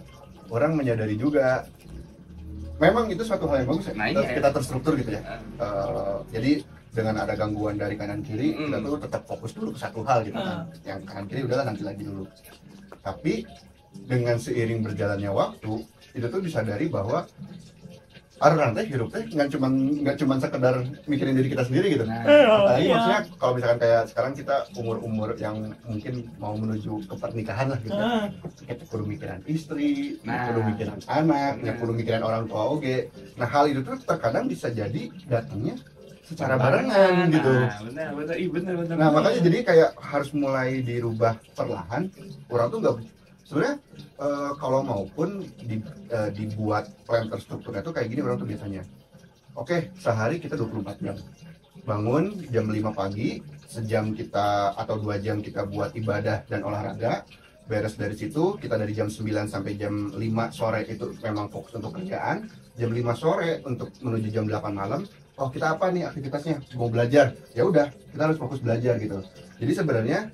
[SPEAKER 2] orang menyadari juga memang itu suatu hal yang bagus ya, kita terstruktur gitu ya. Jadi dengan ada gangguan dari kanan kiri, kita tuh tetap fokus dulu ke satu hal gitu kan. Yang kanan kiri udahlah nanti lagi dulu. Tapi dengan seiring berjalannya waktu, itu tuh disadari bahwa orang teh hidup teh nggak cuman sekedar mikirin diri kita sendiri gitu. Apalagi maksudnya kalau misalkan kayak sekarang kita umur yang mungkin mau menuju ke pernikahan lah gitu. Kita perlu mikiran istri, perlu mikiran anak, perlu mikiran orang tua oke. Nah hal itu tuh terkadang bisa jadi datangnya secara barengan gitu.
[SPEAKER 1] Benar.
[SPEAKER 2] Nah makanya jadi kayak harus mulai dirubah perlahan. Orang tuh nggak sebenarnya kalau maupun dibuat plan terstrukturnya tuh kayak gini orang tuh biasanya. Oke, sehari kita 24 jam. Bangun jam 5 pagi, sejam kita atau 2 jam kita buat ibadah dan olahraga. Beres dari situ, kita dari jam 9 sampai jam 5 sore itu memang fokus untuk kerjaan. Jam 5 sore untuk menuju jam 8 malam. Oh, kita apa nih aktivitasnya? Mau belajar. Ya udah, kita harus fokus belajar gitu. Jadi sebenarnya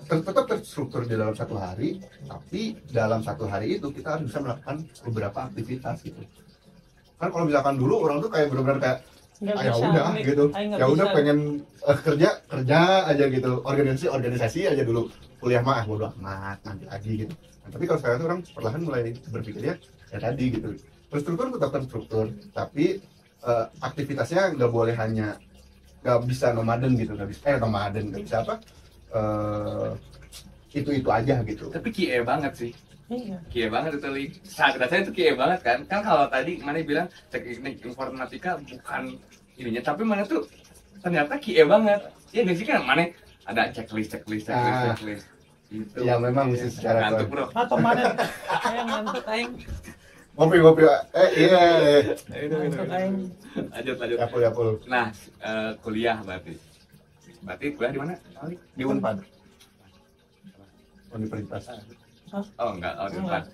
[SPEAKER 2] tetap terstruktur di dalam satu hari, tapi dalam satu hari itu kita harus bisa melakukan beberapa aktivitas gitu. Kan kalau misalkan dulu orang tuh kayak benar-benar kayak ya udah gitu, ya udah pengen kerja aja gitu, organisasi aja dulu, kuliah mah bodo amat nanti lagi gitu. Nah, tapi kalau sekarang tuh orang perlahan mulai berpikirnya ya tadi gitu, terstruktur tetap terstruktur, tapi aktivitasnya nggak boleh hanya nggak bisa nomaden gitu, nggak bisa apa itu aja gitu.
[SPEAKER 1] Tapi kie banget sih.
[SPEAKER 3] Iya.
[SPEAKER 1] Kie banget itu Li. Saat rasanya itu kie banget kan. Kan kalau tadi mana bilang teknik informatika bukan ininya, tapi mana tuh ternyata kie banget. Iya gak sih kan, mana ada checklist. Gitu.
[SPEAKER 2] Ya memang mesti secara
[SPEAKER 1] ngantuk bro.
[SPEAKER 3] Atau mana saya ngantuk aing.
[SPEAKER 2] Ngopi iya.
[SPEAKER 3] Ngantuk aing.
[SPEAKER 1] Lanjut.
[SPEAKER 2] Ya pul.
[SPEAKER 1] Nah, kuliah berarti kuliah di mana?
[SPEAKER 2] Di Unpad. Universitas.
[SPEAKER 1] Oh enggak, di Unpad.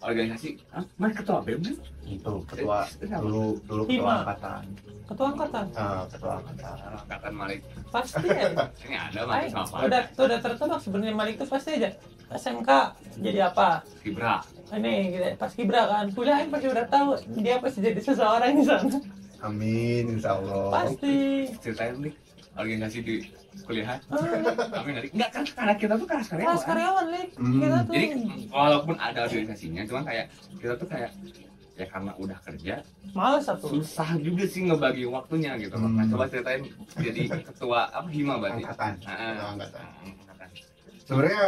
[SPEAKER 1] Organisasi, mana ketua BEM kan?
[SPEAKER 2] Itu ketua dulu ketua angkatan.
[SPEAKER 3] Ketua angkatan.
[SPEAKER 2] Ketua angkatan.
[SPEAKER 1] Angkatan Malik.
[SPEAKER 3] Pasti ya.
[SPEAKER 1] Ini ada Malik sama Pak.
[SPEAKER 3] Udah tertebak sebenarnya Malik itu pasti aja. SMK jadi apa?
[SPEAKER 1] Kibra.
[SPEAKER 3] Ini pas Kibra kan, kuliah pasti udah tahu dia pasti jadi seseorang di sana.
[SPEAKER 2] Amin, insya Allah.
[SPEAKER 3] Pasti.
[SPEAKER 1] Ceritain nih. organisasi di kuliah.
[SPEAKER 3] Ah,
[SPEAKER 1] Tapi nanti enggak kan karena kita tuh kelas karyawan.
[SPEAKER 3] kelas karyawan Lik.
[SPEAKER 2] Hmm.
[SPEAKER 3] Kita tuh
[SPEAKER 1] Jadi walaupun ada organisasinya, cuma kayak kita tuh kayak ya karena udah kerja
[SPEAKER 3] males satu.
[SPEAKER 1] susah juga sih ngebagi waktunya gitu. Nah, coba ceritain jadi ketua apa hima berarti?
[SPEAKER 2] Angkatan.
[SPEAKER 1] Ah,
[SPEAKER 2] Angkatan.
[SPEAKER 1] angkatan.
[SPEAKER 2] Sebenarnya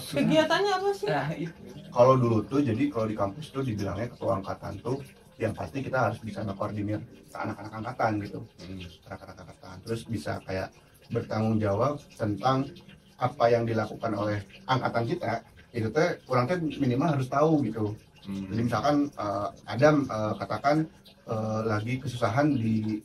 [SPEAKER 3] Kegiatannya apa sih?
[SPEAKER 1] Nah, itu.
[SPEAKER 2] kalau dulu tuh jadi kalau di kampus tuh dibilangnya ketua angkatan tuh yang pasti kita harus bisa ngekoordinir ke anak-anak angkatan gitu. Anak-anak angkatan. Terus bisa kayak bertanggung jawab tentang apa yang dilakukan oleh angkatan kita. Itu teh kurang teh minimal harus tahu gitu. Jadi misalkan Adam katakan lagi kesusahan di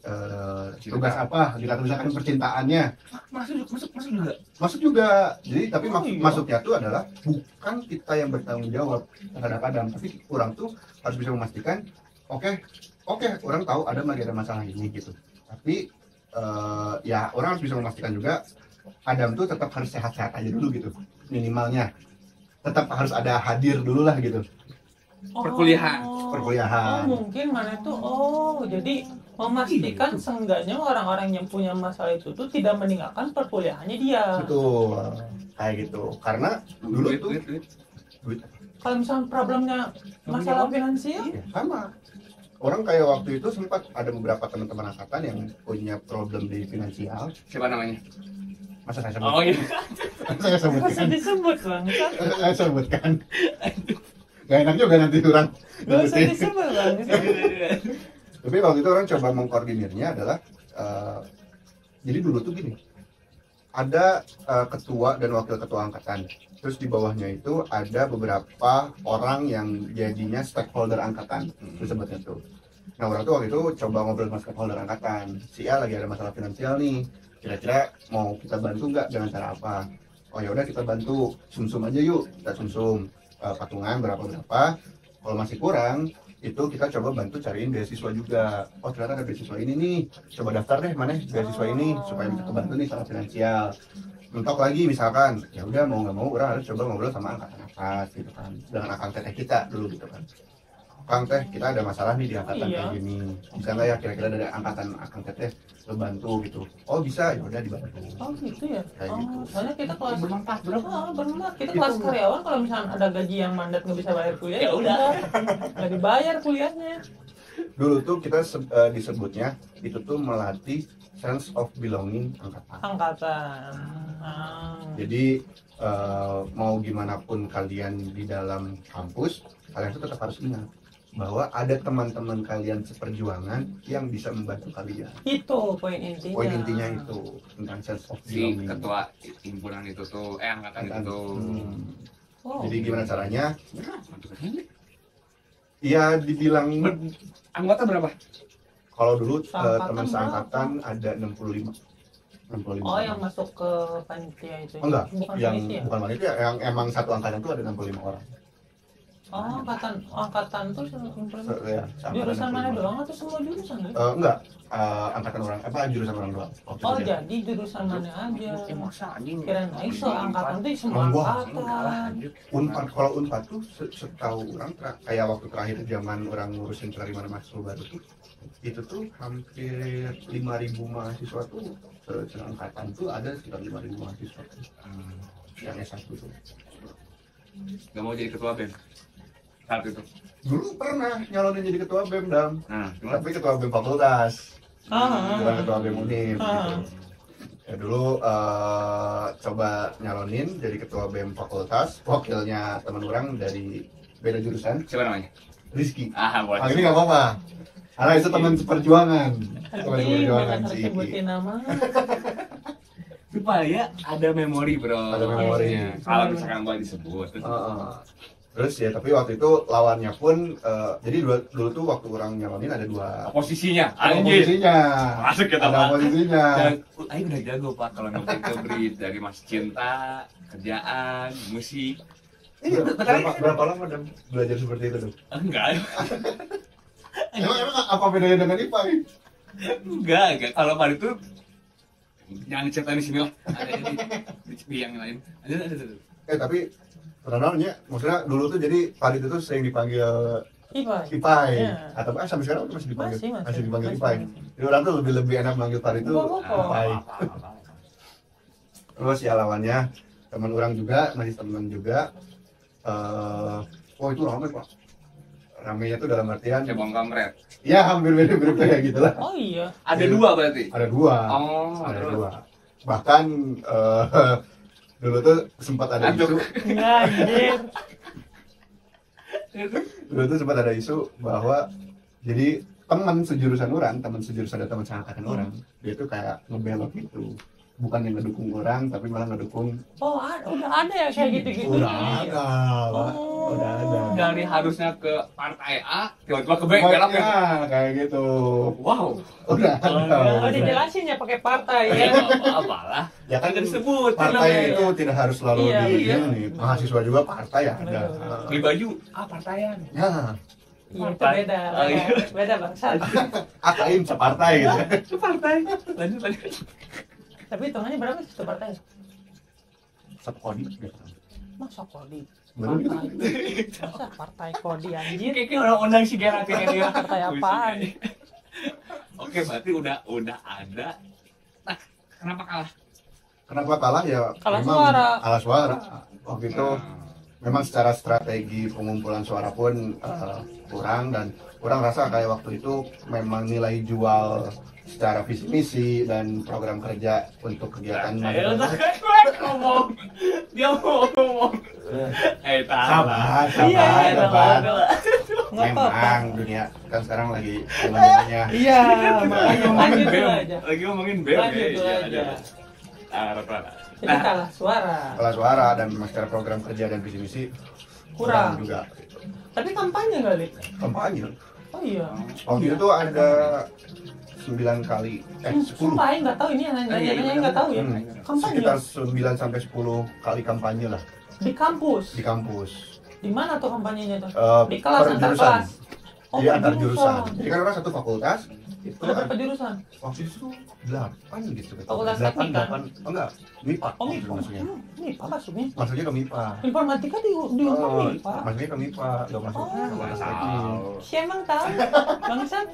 [SPEAKER 2] tugas apa, kita misalkan percintaannya,
[SPEAKER 1] Masuk juga.
[SPEAKER 2] masuk juga. Jadi tapi
[SPEAKER 3] Oh, iya.
[SPEAKER 2] masuknya tuh adalah bukan kita yang bertanggung jawab terhadap Adam, tapi orang tuh harus bisa memastikan, oke, orang tahu Adam lagi ada masalah ini gitu. Tapi ya orang harus bisa memastikan juga Adam tuh tetap harus sehat-sehat aja dulu gitu, minimalnya. Tetap harus ada hadir dulu lah gitu.
[SPEAKER 1] Perkuliahan.
[SPEAKER 2] Perkuliahan.
[SPEAKER 3] Oh, mungkin mana tuh jadi memastikan seenggaknya orang-orang yang punya masalah itu tuh tidak meninggalkan perkuliahannya dia.
[SPEAKER 2] Betul, kayak gitu. Karena dulu itu duit
[SPEAKER 3] Kalau misalnya problemnya masalah finansial,
[SPEAKER 2] ya, sama. Orang kayak waktu itu sempat ada beberapa teman-teman angkatan yang punya problem di finansial.
[SPEAKER 1] Siapa namanya?
[SPEAKER 2] Masa saya sebut?
[SPEAKER 1] Oh iya.
[SPEAKER 2] Saya
[SPEAKER 3] bisa
[SPEAKER 2] sebutkan.
[SPEAKER 3] disebut bang,
[SPEAKER 2] Saya sebutkan. Gak enak juga nanti orang.
[SPEAKER 3] nggak usah disebut bang.
[SPEAKER 2] Tapi waktu itu orang coba mengkoordinirnya adalah jadi dulu tuh gini, ada ketua dan wakil ketua angkatan. Terus di bawahnya itu ada beberapa orang yang jadinya stakeholder angkatan, disebutnya tuh. Nah orang tuh waktu itu coba ngobrol sama stakeholder angkatan. Si A lagi ada masalah finansial nih, kira-kira mau kita bantu nggak dengan cara apa? Oh ya udah kita bantu, sumsum aja yuk, kita sumsum patungan berapa. Kalau masih kurang, itu kita coba bantu cariin beasiswa juga. Oh ternyata ada beasiswa ini nih, coba daftar deh mana beasiswa ini supaya bisa kebantu nih secara finansial. Mentok lagi misalkan, ya udah mau nggak mau orang harus coba ngobrol sama angkatan atas gitu kan, dengan akang teteh kita dulu gitu kan. Kang teh kita ada masalah nih di angkatan
[SPEAKER 3] Iya.
[SPEAKER 2] kayak gini, bisa nggak ya kira-kira dari angkatan akang teteh lo bantu gitu. Oh bisa, ya udah dibantu.
[SPEAKER 3] Oh gitu ya.
[SPEAKER 2] Kayak gitu.
[SPEAKER 3] Soalnya kita kelas
[SPEAKER 1] Bermanfaat, bro.
[SPEAKER 3] bermanfaat. Kita
[SPEAKER 2] Itu.
[SPEAKER 3] kelas karyawan kalau misalnya ada gaji yang mandat nggak bisa bayar kuliah,
[SPEAKER 1] Ya udah.
[SPEAKER 3] nggak dibayar kuliahnya.
[SPEAKER 2] Dulu tuh kita disebutnya itu tuh melatih sense of belonging angkatan.
[SPEAKER 3] Angkatan. Ah.
[SPEAKER 2] Jadi mau gimana pun kalian di dalam kampus, kalian tuh tetap harus ingat bahwa ada teman-teman kalian seperjuangan yang bisa membantu kalian.
[SPEAKER 3] Itu poin intinya.
[SPEAKER 2] Poin intinya itu tentang sense of
[SPEAKER 1] Si
[SPEAKER 2] belonging.
[SPEAKER 1] ketua himpunan itu tuh angkatan itu tuh.
[SPEAKER 3] Oh.
[SPEAKER 2] Jadi gimana caranya? Ya dibilang
[SPEAKER 1] Anggota berapa?
[SPEAKER 2] kalau dulu
[SPEAKER 3] Seangkatan
[SPEAKER 2] teman
[SPEAKER 3] berapa?
[SPEAKER 2] seangkatan ada 65. 65.
[SPEAKER 3] Oh, yang masuk ke panitia itu.
[SPEAKER 2] Oh, enggak,
[SPEAKER 3] Bukan
[SPEAKER 2] yang
[SPEAKER 3] panitia.
[SPEAKER 2] bukan panitia, yang emang satu angkatan tuh ada 65 orang.
[SPEAKER 3] Oh, angkatan tuh
[SPEAKER 2] Ya, seangkatan
[SPEAKER 3] jurusan mana
[SPEAKER 2] 65.
[SPEAKER 3] doang atau semua jurusan? Lik?
[SPEAKER 2] Enggak, angkatan orang apa jurusan orang doang. Waktu
[SPEAKER 3] Oh,
[SPEAKER 2] itu dia.
[SPEAKER 3] jadi jurusan mana aja?
[SPEAKER 1] Masa anjing.
[SPEAKER 3] Kirain Aiso angkatan tuh semua
[SPEAKER 2] Enggak.
[SPEAKER 3] angkatan.
[SPEAKER 2] Unpad, kalau Unpad tuh setahu orang kayak waktu terakhir zaman orang ngurusin penerimaan mahasiswa baru tuh itu tuh hampir 5.000 mahasiswa tuh seangkatan tuh ada sekitar 5.000 mahasiswa tuh, yang S1 tuh.
[SPEAKER 1] Gak mau jadi ketua BEM saat itu.
[SPEAKER 2] Dulu pernah nyalonin jadi ketua BEM Dam,
[SPEAKER 1] Nah, cuma
[SPEAKER 2] tapi ketua BEM fakultas,
[SPEAKER 3] Ah.
[SPEAKER 2] bukan ketua BEM Unif gitu.
[SPEAKER 3] Ah.
[SPEAKER 2] Ya dulu coba nyalonin jadi ketua BEM fakultas, wakilnya teman orang dari beda jurusan,
[SPEAKER 1] siapa namanya?
[SPEAKER 2] Rizky.
[SPEAKER 1] Buat
[SPEAKER 2] Ini nggak apa-apa, karena itu teman seperjuangan. Teman
[SPEAKER 3] Tapi
[SPEAKER 2] seperjuangan
[SPEAKER 3] jangan
[SPEAKER 2] si
[SPEAKER 3] sebutin
[SPEAKER 2] Iki.
[SPEAKER 3] nama.
[SPEAKER 1] supaya ada memori, bro.
[SPEAKER 2] Ada memori.
[SPEAKER 1] Ya, kalau misalkan boleh disebut.
[SPEAKER 2] Terus ya tapi waktu itu lawannya pun jadi dulu tuh waktu orang nyalonin ada dua
[SPEAKER 1] Posisinya,
[SPEAKER 2] ada
[SPEAKER 1] anjir.
[SPEAKER 2] posisinya.
[SPEAKER 1] Masuk kita,
[SPEAKER 2] Ada
[SPEAKER 1] Pak.
[SPEAKER 2] posisinya.
[SPEAKER 1] Dan Aing udah jago, Pak, kalau nanti ke breed dari Mas Cinta, kerjaan, musik.
[SPEAKER 2] Berapa lama Dam belajar seperti itu tuh?
[SPEAKER 1] Enggak.
[SPEAKER 2] Emang apa bedanya dengan IPA?
[SPEAKER 1] Enggak. Kalau Pak itu jangan diceritain di sini lah. Ada di yang lain. Ada.
[SPEAKER 2] Tapi terkenalnya, maksudnya dulu tuh jadi Farid itu sering dipanggil
[SPEAKER 3] Ipai.
[SPEAKER 2] Ipai.
[SPEAKER 3] Ya.
[SPEAKER 2] Atau sampai sekarang masih dipanggil
[SPEAKER 3] Masih.
[SPEAKER 2] dipanggil Ipai. Jadi orang tuh lebih enak manggil Far itu
[SPEAKER 3] Nggak apa-apa.
[SPEAKER 2] Ipai. Terus ya lawannya teman orang juga, masih teman juga. Oh itu ramai Pak. Ramainya tuh dalam artian
[SPEAKER 1] Cebong kampret.
[SPEAKER 2] ya hampir mirip-mirip kayak gitulah.
[SPEAKER 3] Oh iya.
[SPEAKER 1] Ada dua berarti.
[SPEAKER 2] Ada dua.
[SPEAKER 1] Oh,
[SPEAKER 2] Ada
[SPEAKER 1] terus.
[SPEAKER 2] dua. Bahkan dulu tuh sempat ada isu.
[SPEAKER 3] Anjir.
[SPEAKER 2] Dulu tuh sempat ada isu bahwa jadi teman sejurusan orang, teman sejurusan dan teman seangkatan orang, dia tuh kayak ngebelok gitu. Bukan yang ngedukung orang, tapi malah ngedukung.
[SPEAKER 3] Oh, udah ada ya kayak gitu-gitu.
[SPEAKER 2] Udah ada, Pak.
[SPEAKER 3] Oh.
[SPEAKER 2] Udah ada.
[SPEAKER 1] Dari harusnya ke partai A, tiba-tiba ke B,
[SPEAKER 2] Oh,
[SPEAKER 1] belok ya.
[SPEAKER 2] ya, kayak gitu.
[SPEAKER 1] Wow.
[SPEAKER 2] Udah ada.
[SPEAKER 3] Oh, dijelasin ya pakai partai
[SPEAKER 1] Ya,
[SPEAKER 3] ya.
[SPEAKER 1] apalah.
[SPEAKER 2] Ya kan
[SPEAKER 1] Kan disebut.
[SPEAKER 2] partai
[SPEAKER 3] namanya.
[SPEAKER 2] itu tidak harus selalu
[SPEAKER 3] Iya,
[SPEAKER 2] di
[SPEAKER 1] iya.
[SPEAKER 2] ini. Mahasiswa juga partai ada.
[SPEAKER 1] Beli baju, partaian.
[SPEAKER 2] Ya,
[SPEAKER 3] Iya, itu beda.
[SPEAKER 1] Oh, iya.
[SPEAKER 3] Beda bangsa.
[SPEAKER 2] akain separtai gitu.
[SPEAKER 1] Itu partai. Lanjut.
[SPEAKER 3] Tapi hitungannya berapa sih itu partai?
[SPEAKER 2] Satu kodi gitu.
[SPEAKER 3] Masa kodi?
[SPEAKER 2] Baru gitu.
[SPEAKER 3] Masa partai kodi anjir?
[SPEAKER 1] Kayaknya orang undang si Gerard ini.
[SPEAKER 3] Partai apaan?
[SPEAKER 1] Oke, berarti udah ada. Nah, kenapa kalah?
[SPEAKER 2] Kenapa kalah ya?
[SPEAKER 3] Kalah
[SPEAKER 2] memang
[SPEAKER 3] suara.
[SPEAKER 2] Kalah suara. Waktu itu memang secara strategi pengumpulan suara pun kurang dan kurang rasa kayak waktu itu memang nilai jual secara visi misi dan program kerja untuk kegiatan
[SPEAKER 1] Ayo,
[SPEAKER 2] mana
[SPEAKER 1] ngomong. Dia mau ngomong.
[SPEAKER 2] sabar,
[SPEAKER 3] Iya,
[SPEAKER 2] sabar.
[SPEAKER 3] Nggak apa-apa.
[SPEAKER 2] Memang dunia kan sekarang lagi zamannya
[SPEAKER 3] Iya, makanya lanjut dulu
[SPEAKER 1] BEM.
[SPEAKER 3] aja.
[SPEAKER 1] Lagi ngomongin BEM.
[SPEAKER 3] Lanjut dulu
[SPEAKER 1] Iya,
[SPEAKER 3] aja.
[SPEAKER 1] Harapan.
[SPEAKER 3] Jadi kalah suara.
[SPEAKER 2] kalah suara dan memang secara program kerja dan visi misi
[SPEAKER 3] Kurang.
[SPEAKER 2] juga
[SPEAKER 3] Tapi kampanye kali.
[SPEAKER 2] kampanye.
[SPEAKER 3] Oh iya.
[SPEAKER 2] Waktu itu ada 9 kali 10
[SPEAKER 3] Sumpah, Aing nggak tahu ini nanya nggak tahu ya. Kampanye
[SPEAKER 2] sekitar 9 sampai 10 kali kampanye lah
[SPEAKER 3] di kampus.
[SPEAKER 2] di kampus.
[SPEAKER 3] Di mana tuh kampanyenya tuh?
[SPEAKER 2] Eh,
[SPEAKER 3] Di kelas
[SPEAKER 2] per
[SPEAKER 3] antar
[SPEAKER 2] jurusan.
[SPEAKER 3] kelas. Oh,
[SPEAKER 2] Iya
[SPEAKER 3] per
[SPEAKER 2] antar jurusan. Jadi kan orang satu fakultas itu
[SPEAKER 3] Ada berapa jurusan?
[SPEAKER 2] waktu itu 8 gitu.
[SPEAKER 3] Fakultas
[SPEAKER 2] 8,
[SPEAKER 3] teknik, kan?
[SPEAKER 2] 8. Oh enggak, MIPA.
[SPEAKER 3] Oh, MIPA.
[SPEAKER 2] Maksudnya.
[SPEAKER 3] MIPA masuknya.
[SPEAKER 2] Masuknya ke MIPA.
[SPEAKER 3] Informatika di
[SPEAKER 2] Oh,
[SPEAKER 3] MIPA.
[SPEAKER 2] masuknya ke MIPA, enggak masuk
[SPEAKER 3] Oh.
[SPEAKER 2] ke fakultas teknik.
[SPEAKER 3] Si emang tahu, bangsat.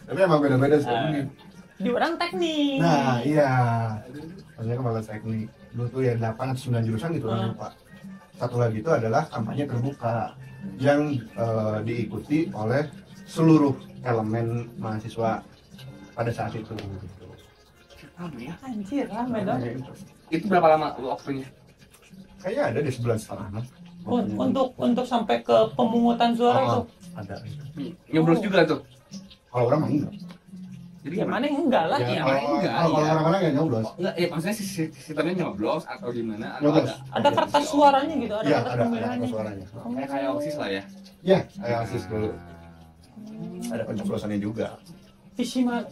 [SPEAKER 2] Tapi emang beda-beda sih.
[SPEAKER 3] Di orang teknik.
[SPEAKER 2] Nah, iya. Maksudnya ke fakultas teknik. Dulu tuh ya 8 atau 9 jurusan gitu orang lupa. Satu lagi itu adalah kampanye terbuka yang diikuti oleh seluruh elemen mahasiswa pada saat itu. Gitu.
[SPEAKER 1] Ya.
[SPEAKER 3] Anjir, rame dong.
[SPEAKER 1] Itu berapa lama waktunya?
[SPEAKER 2] Kayaknya ada di 11,5.
[SPEAKER 3] Untuk sampai ke pemungutan suara itu.
[SPEAKER 2] Ada.
[SPEAKER 1] Nyoblos juga tuh.
[SPEAKER 2] Kalau orang mah enggak.
[SPEAKER 1] Jadi
[SPEAKER 3] Ya mana enggak lah.
[SPEAKER 1] Iya,
[SPEAKER 2] kalau
[SPEAKER 1] enggak,
[SPEAKER 2] kalau
[SPEAKER 1] iya.
[SPEAKER 2] orang-orang yang nyoblos.
[SPEAKER 1] Enggak, ya maksudnya sistemnya nyoblos atau gimana? Atau
[SPEAKER 2] Nyoblos.
[SPEAKER 3] Ada kertas suaranya gitu, ada
[SPEAKER 2] Iya,
[SPEAKER 3] kertas
[SPEAKER 2] ada
[SPEAKER 3] pemilihannya.
[SPEAKER 2] suaranya.
[SPEAKER 1] kayak OSIS lah ya.
[SPEAKER 2] Iya, kayak OSIS dulu. Ada pencoblosannya juga.
[SPEAKER 3] Visi mana?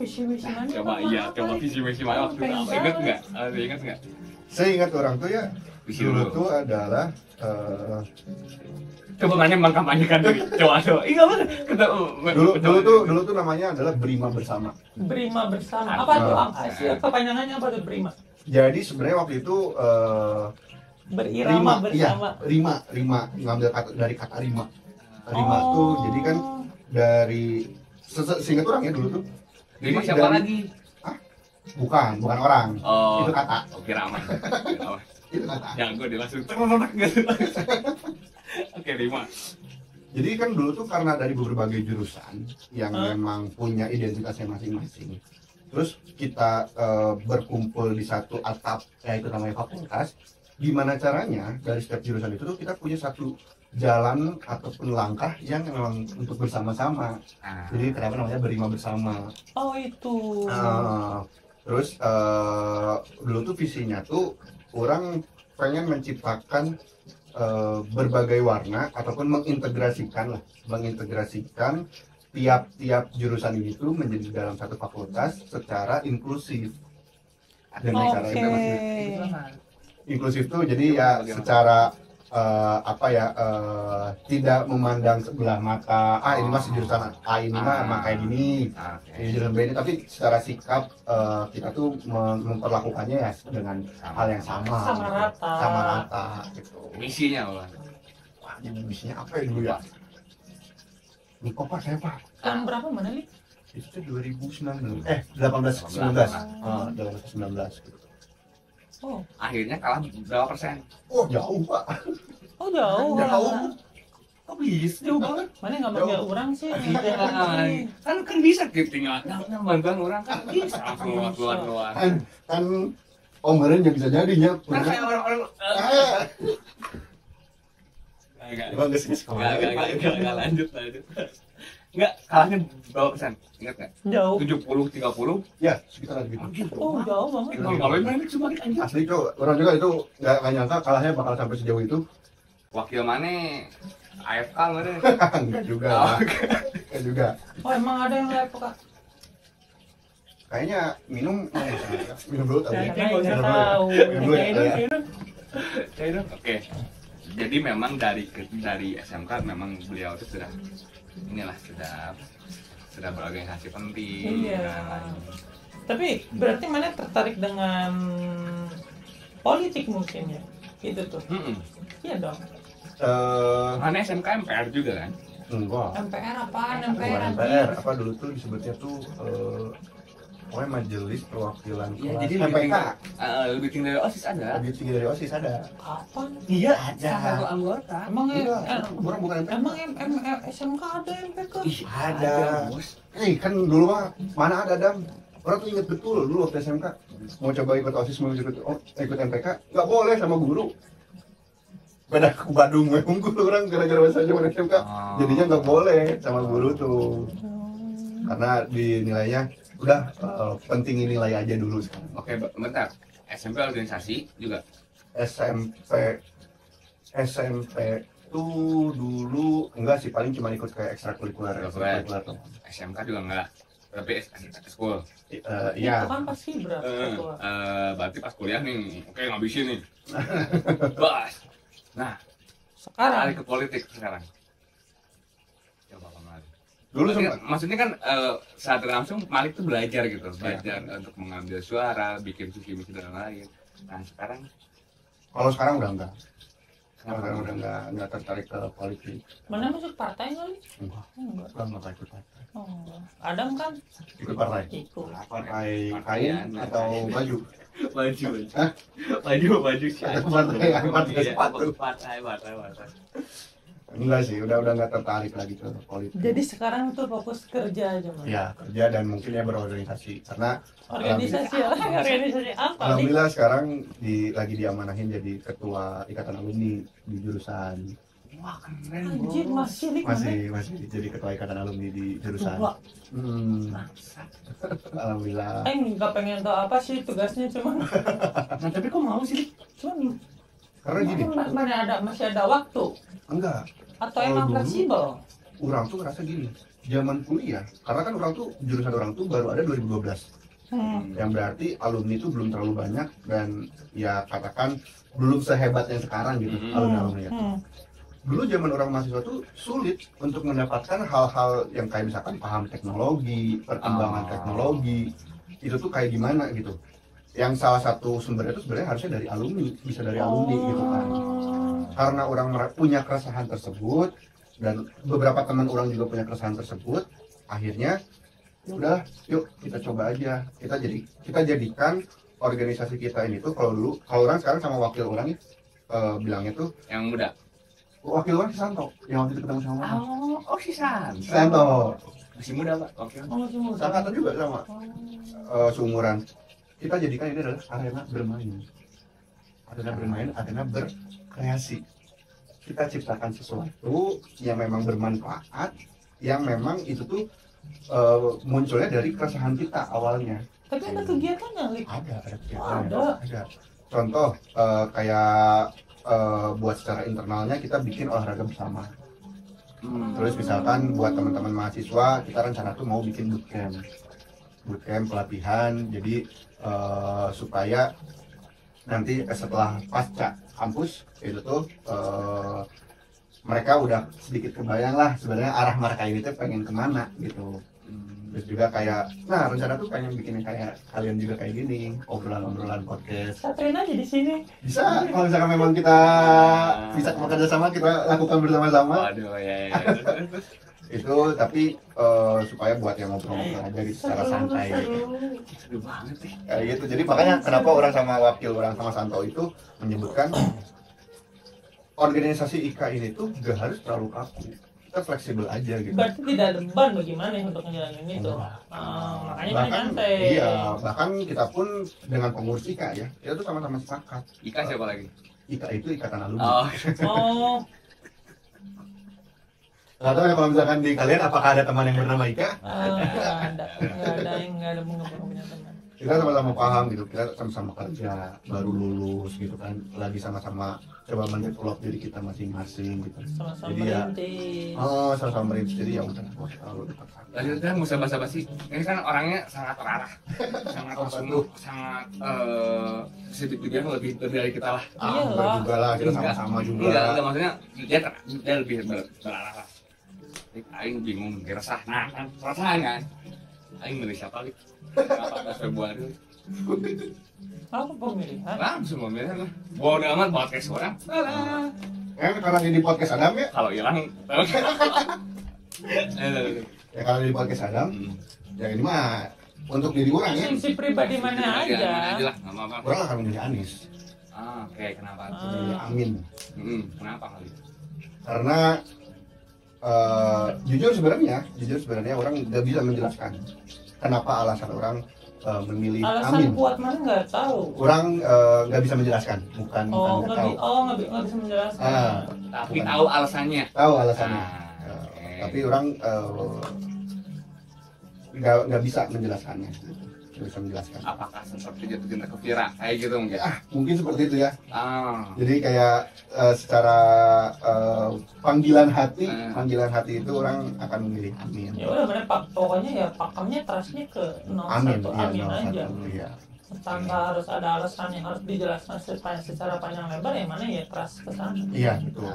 [SPEAKER 1] Coba iya, coba visi misi mana waktu itu. Apa? Ingat nggak? Ingat nggak?
[SPEAKER 2] Saya ingat orang tuh ya,
[SPEAKER 1] Visi
[SPEAKER 2] dulu
[SPEAKER 1] dulu.
[SPEAKER 2] tuh adalah
[SPEAKER 1] Coba mana mengkampanyekan diri. Coba. Iya benar.
[SPEAKER 2] dulu tuh namanya adalah Berima Bersama.
[SPEAKER 3] Berima bersama. Apa tuh? Kepanjangannya apa tuh berima?
[SPEAKER 2] Jadi sebenarnya waktu itu
[SPEAKER 3] Berirama bersama.
[SPEAKER 2] iya, rima ngambil dari kata rima. Rima
[SPEAKER 3] Oh.
[SPEAKER 2] tuh jadi kan dari seingat orang ya dulu tuh.
[SPEAKER 1] Jadi
[SPEAKER 2] Rima
[SPEAKER 1] siapa
[SPEAKER 2] dari-
[SPEAKER 1] lagi?
[SPEAKER 2] Bukan orang.
[SPEAKER 1] Oh.
[SPEAKER 2] Itu kata.
[SPEAKER 1] Oke ramah.
[SPEAKER 2] Itu kata.
[SPEAKER 1] Ya gue dia langsung terletak gitu. Oke 5.
[SPEAKER 2] Jadi kan dulu tuh karena dari berbagai jurusan yang memang punya identitasnya masing-masing. Terus kita berkumpul di satu atap, yaitu namanya fakultas. Gimana caranya dari setiap jurusan itu tuh kita punya satu jalan ataupun langkah yang memang untuk bersama-sama. Jadi kenapa namanya Berima Bersama.
[SPEAKER 3] Oh itu.
[SPEAKER 2] Terus dulu tuh visinya tuh orang pengen menciptakan berbagai warna ataupun mengintegrasikan tiap-tiap jurusan itu menjadi dalam satu fakultas secara inklusif. Dengan cara
[SPEAKER 3] Oke.
[SPEAKER 2] itu maksudnya inklusif tuh jadi ya secara tidak memandang sebelah mata. Ini masih jurusan A ini mah kayak gini. Ini jurusan B ini, tapi secara sikap kita tuh memperlakukannya ya dengan hal yang sama.
[SPEAKER 3] Sama rata.
[SPEAKER 2] Sama rata gitu.
[SPEAKER 1] Misinya apa?
[SPEAKER 2] jadi bisnya apa ya dulu ya? Lupa Pak saya Pak.
[SPEAKER 3] Tahun berapa mana nih?
[SPEAKER 2] Itu tuh 2019. 18 19. 19.
[SPEAKER 3] Oh,
[SPEAKER 1] Akhirnya kalah berapa persen?
[SPEAKER 2] Oh jauh Pak.
[SPEAKER 3] oh jauh.
[SPEAKER 2] Jauh. Kok bisa jauh banget?
[SPEAKER 3] Mana nggak manggil orang sih?
[SPEAKER 1] Kan bisa gitu tinggal bantuan orang kan bisa langsung keluar.
[SPEAKER 2] Kan Om Heren yang bisa jadinya.
[SPEAKER 1] Kan kayak orang-orang
[SPEAKER 2] Bang geus
[SPEAKER 1] Enggak lanjut. Enggak, kalahnya berapa persen? Ingat enggak?
[SPEAKER 3] Jauh.
[SPEAKER 2] 70.
[SPEAKER 1] 70 30.
[SPEAKER 2] Ya, sekitar gitu.
[SPEAKER 3] Oh, jauh banget.
[SPEAKER 1] Kalau ini cuma kita anjing.
[SPEAKER 2] Asli Cok, orang juga itu nggak nyangka kalahnya bakal sampai sejauh itu.
[SPEAKER 1] Wakil mana? AFK mana?
[SPEAKER 2] Enggak juga lah. Enggak juga.
[SPEAKER 3] Oh, emang ada yang live Kak?
[SPEAKER 2] Kayaknya minum dulu tapi.
[SPEAKER 3] Ya, nggak tahu.
[SPEAKER 2] Minum dulu ya.
[SPEAKER 1] Oke. Jadi memang dari SMK memang beliau itu sudah berorganisasi penting.
[SPEAKER 3] Iya. Tapi berarti mana tertarik dengan politik mungkin ya? Itu tuh. Iya dong.
[SPEAKER 1] Mana SMK MPR juga kan?
[SPEAKER 2] Enggak.
[SPEAKER 3] MPR apaan?
[SPEAKER 2] Bukan
[SPEAKER 3] MPR
[SPEAKER 2] MPR, apa dulu tuh disebutnya tuh pokoknya Majelis Perwakilan
[SPEAKER 1] Iya,
[SPEAKER 2] Kelas
[SPEAKER 1] jadi
[SPEAKER 2] MPK.
[SPEAKER 1] lebih tinggi dari OSIS ada.
[SPEAKER 2] Lebih tinggi dari OSIS ada.
[SPEAKER 3] Kapan?
[SPEAKER 1] Iya,
[SPEAKER 2] ada.
[SPEAKER 1] salah satu anggota.
[SPEAKER 3] Emang
[SPEAKER 2] Bukan MPK.
[SPEAKER 3] emang SMK ada MPK?
[SPEAKER 1] Ih,
[SPEAKER 2] Ada.
[SPEAKER 1] Bos.
[SPEAKER 2] Kan dulu mah mana ada Dam. Orang tuh inget betul dulu waktu SMK mau coba ikut OSIS mau ikut MPK nggak boleh sama guru. Pada ke Badung unggul orang gara-gara bahasa zaman SMK. Jadinya nggak boleh sama guru tuh. Karena dinilainya udah pentingin nilai aja dulu sekarang.
[SPEAKER 1] Oke, bentar. SMP organisasi juga.
[SPEAKER 2] SMP tuh dulu enggak sih, paling cuma ikut kayak ekstrakurikuler tuh.
[SPEAKER 1] SMK juga enggak. Tapi school.
[SPEAKER 2] Iya.
[SPEAKER 3] Itu kan pasti berapa?
[SPEAKER 1] Berarti pas kuliah nih, oke ngabisin nih. Bas. Nah,
[SPEAKER 3] Sekarang
[SPEAKER 1] balik ke politik sekarang. Coba kemarin.
[SPEAKER 2] Dulu
[SPEAKER 1] Maksudnya kan saat langsung Malik tuh belajar gitu, belajar untuk mengambil suara, bikin visi misi dan lain. Nah sekarang,
[SPEAKER 2] kalau sekarang udah enggak. Sekarang udah enggak tertarik ke politik.
[SPEAKER 3] mana masuk partai nggak?
[SPEAKER 2] Enggak.
[SPEAKER 3] Enggak.
[SPEAKER 2] Enggak ikut partai.
[SPEAKER 3] Oh, Adam kan
[SPEAKER 2] Ikut partai.
[SPEAKER 3] ikut.
[SPEAKER 2] Partai kain atau baju?
[SPEAKER 1] baju sih.
[SPEAKER 2] Atau partai sepatu?
[SPEAKER 1] Partai.
[SPEAKER 2] Enggak sih, udah enggak tertarik lagi ke politik.
[SPEAKER 3] Jadi sekarang tuh fokus kerja aja mas.
[SPEAKER 2] Ya, kerja dan mungkin ya berorganisasi. Karena
[SPEAKER 3] Organisasi apa? Organisasi apa nih?
[SPEAKER 2] alhamdulillah sekarang lagi diamanahin jadi ketua ikatan alumni di jurusan.
[SPEAKER 1] Wah keren
[SPEAKER 3] Anjir masih nih
[SPEAKER 2] Masih jadi ketua ikatan alumni di jurusan. Alhamdulillah.
[SPEAKER 3] Nggak pengen tahu apa sih tugasnya cuman
[SPEAKER 1] Nah tapi kok mau sih?
[SPEAKER 3] cuman
[SPEAKER 2] Karena gini,
[SPEAKER 3] masih ada waktu
[SPEAKER 2] enggak.
[SPEAKER 3] atau
[SPEAKER 2] Kalau
[SPEAKER 3] emang
[SPEAKER 2] dulu-
[SPEAKER 3] fleksibel?
[SPEAKER 2] Orang tuh ngerasa gini, zaman kuliah, karena kan orang tuh jurusan orang tuh baru ada 2012. Yang berarti alumni itu belum terlalu banyak dan ya katakan belum sehebat yang sekarang gitu alumni ya. Dulu zaman orang mahasiswa tuh sulit untuk mendapatkan hal-hal yang kayak misalkan paham teknologi, perkembangan teknologi, itu tuh kayak gimana gitu. Yang salah satu sumbernya itu sebenarnya harusnya dari alumni, bisa dari alumni gitu kan. Karena orang punya keresahan tersebut dan beberapa teman orang juga punya keresahan tersebut, akhirnya ya udah yuk kita coba aja, kita jadikan organisasi kita ini tuh, kalau orang sekarang sama wakil orang bilangnya tuh
[SPEAKER 1] Yang muda.
[SPEAKER 2] wakil orang si Santo yang waktu itu ketemu sama Mama.
[SPEAKER 1] Si San.
[SPEAKER 2] Santo
[SPEAKER 1] Masih muda pak. Oke.
[SPEAKER 3] Masih muda.
[SPEAKER 2] Santo juga sama seumuran. Kita jadikan ini adalah arena bermain, arena berkreasi. Kita ciptakan sesuatu yang memang bermanfaat, yang memang itu tuh munculnya dari keresahan kita awalnya.
[SPEAKER 3] Tapi ada kegiatannya, Lik?
[SPEAKER 2] Ada
[SPEAKER 3] Ada.
[SPEAKER 2] Contoh kayak buat secara internalnya kita bikin olahraga bersama. Terus misalkan buat teman-teman mahasiswa kita rencana tuh mau bikin bootcamp pelatihan, jadi supaya nanti setelah pasca kampus itu tuh mereka udah sedikit kebayang lah sebenarnya arah mereka ini tuh pengen kemana gitu. Terus juga kayak, nah rencana tuh pengen bikin kayak kalian juga kayak gini, obrolan-obrolan podcast.
[SPEAKER 3] Satrin aja di sini.
[SPEAKER 2] Bisa, kalau misalkan memang kita bisa bekerja sama, kita lakukan bersama-sama.
[SPEAKER 1] Waduh, ya.
[SPEAKER 2] Itu tapi supaya buat yang ngobrol-ngobrol aja gitu secara santai.
[SPEAKER 1] Seru banget sih.
[SPEAKER 2] Kayak gitu. Jadi makanya kenapa orang sama wakil orang sama Santo itu menyebutkan organisasi IKA ini tuh gak harus terlalu kaku. Kita fleksibel aja gitu.
[SPEAKER 3] Berarti tidak ada beban bagaimana untuk ngejalanin itu. Makanya kan nyantai.
[SPEAKER 2] Iya, bahkan kita pun dengan pengurus IKA ya, kita tuh sama-sama sepakat.
[SPEAKER 1] Ika siapa lagi?
[SPEAKER 2] IKA itu ikatan alumni.
[SPEAKER 1] Oh,
[SPEAKER 3] Oh,
[SPEAKER 2] Nggak tahu ya kalau misalkan di kalian apakah ada teman yang bernama Ika?
[SPEAKER 3] nggak ada punya teman.
[SPEAKER 2] Kita sama-sama paham gitu, kita sama-sama kerja, baru lulus gitu kan, lagi sama-sama coba mendevelop diri kita masing-masing gitu.
[SPEAKER 3] Sama-sama
[SPEAKER 2] Jadi ya,
[SPEAKER 3] merintis.
[SPEAKER 2] sama-sama merintis, jadi ya udah, gak usah terlalu dekat.
[SPEAKER 1] lanjutnya musa basa-basi. Ini kan orangnya sangat terarah, sangat sungguh, sangat sedikit juga lebih dari kita lah.
[SPEAKER 2] Enggak juga lah, kita sama-sama juga.
[SPEAKER 1] Enggak, maksudnya dia lebih terarah lah. Aing bingung, resah. Nah, kan perasaan kan? Aing milih siapa lagi? 14 Februari.
[SPEAKER 3] Apa pemilihan?
[SPEAKER 1] Langsung memilih lah. Bodo amat podcast orang. Alah.
[SPEAKER 2] Karena di podcast Adam ya,
[SPEAKER 1] Kalau hilang,
[SPEAKER 2] ya kalau di podcast Adam, ya ini mah untuk diri orang ya.
[SPEAKER 3] Konsumsi pribadi mana
[SPEAKER 1] aja
[SPEAKER 3] aja.
[SPEAKER 1] lah, nggak apa-apa.
[SPEAKER 2] Orang akan memilih Anies,
[SPEAKER 1] Oke, kenapa?
[SPEAKER 2] memilih Amin.
[SPEAKER 1] Kenapa kali?
[SPEAKER 2] Karena jujur sebenarnya orang nggak bisa menjelaskan kenapa alasan orang memilih
[SPEAKER 3] Alasan
[SPEAKER 2] Amin.
[SPEAKER 3] kuat mana nggak tahu.
[SPEAKER 2] Orang nggak bisa menjelaskan, bukan nggak tahu.
[SPEAKER 3] Nggak bisa menjelaskan.
[SPEAKER 1] Tapi
[SPEAKER 2] Bukan.
[SPEAKER 1] tahu alasannya.
[SPEAKER 2] Tahu alasannya.
[SPEAKER 1] Oke.
[SPEAKER 2] Tapi orang nggak bisa menjelaskannya. Nggak bisa menjelaskan.
[SPEAKER 1] Apakah seperti jatuh cinta ke Vira kayak gitu mungkin?
[SPEAKER 2] Mungkin seperti itu ya.
[SPEAKER 1] Ah.
[SPEAKER 2] Jadi kayak secara panggilan hati itu orang akan memilih Amin.
[SPEAKER 3] Ya udah bener Pak, pokoknya ya pakemnya trustnya ke 01
[SPEAKER 2] Amin,
[SPEAKER 3] Amin
[SPEAKER 2] ya,
[SPEAKER 3] aja.
[SPEAKER 2] Iya.
[SPEAKER 3] Tanpa harus ada alasan yang harus dijelaskan secara panjang lebar, yang mana ya trust ke sana.
[SPEAKER 2] Iya, betul.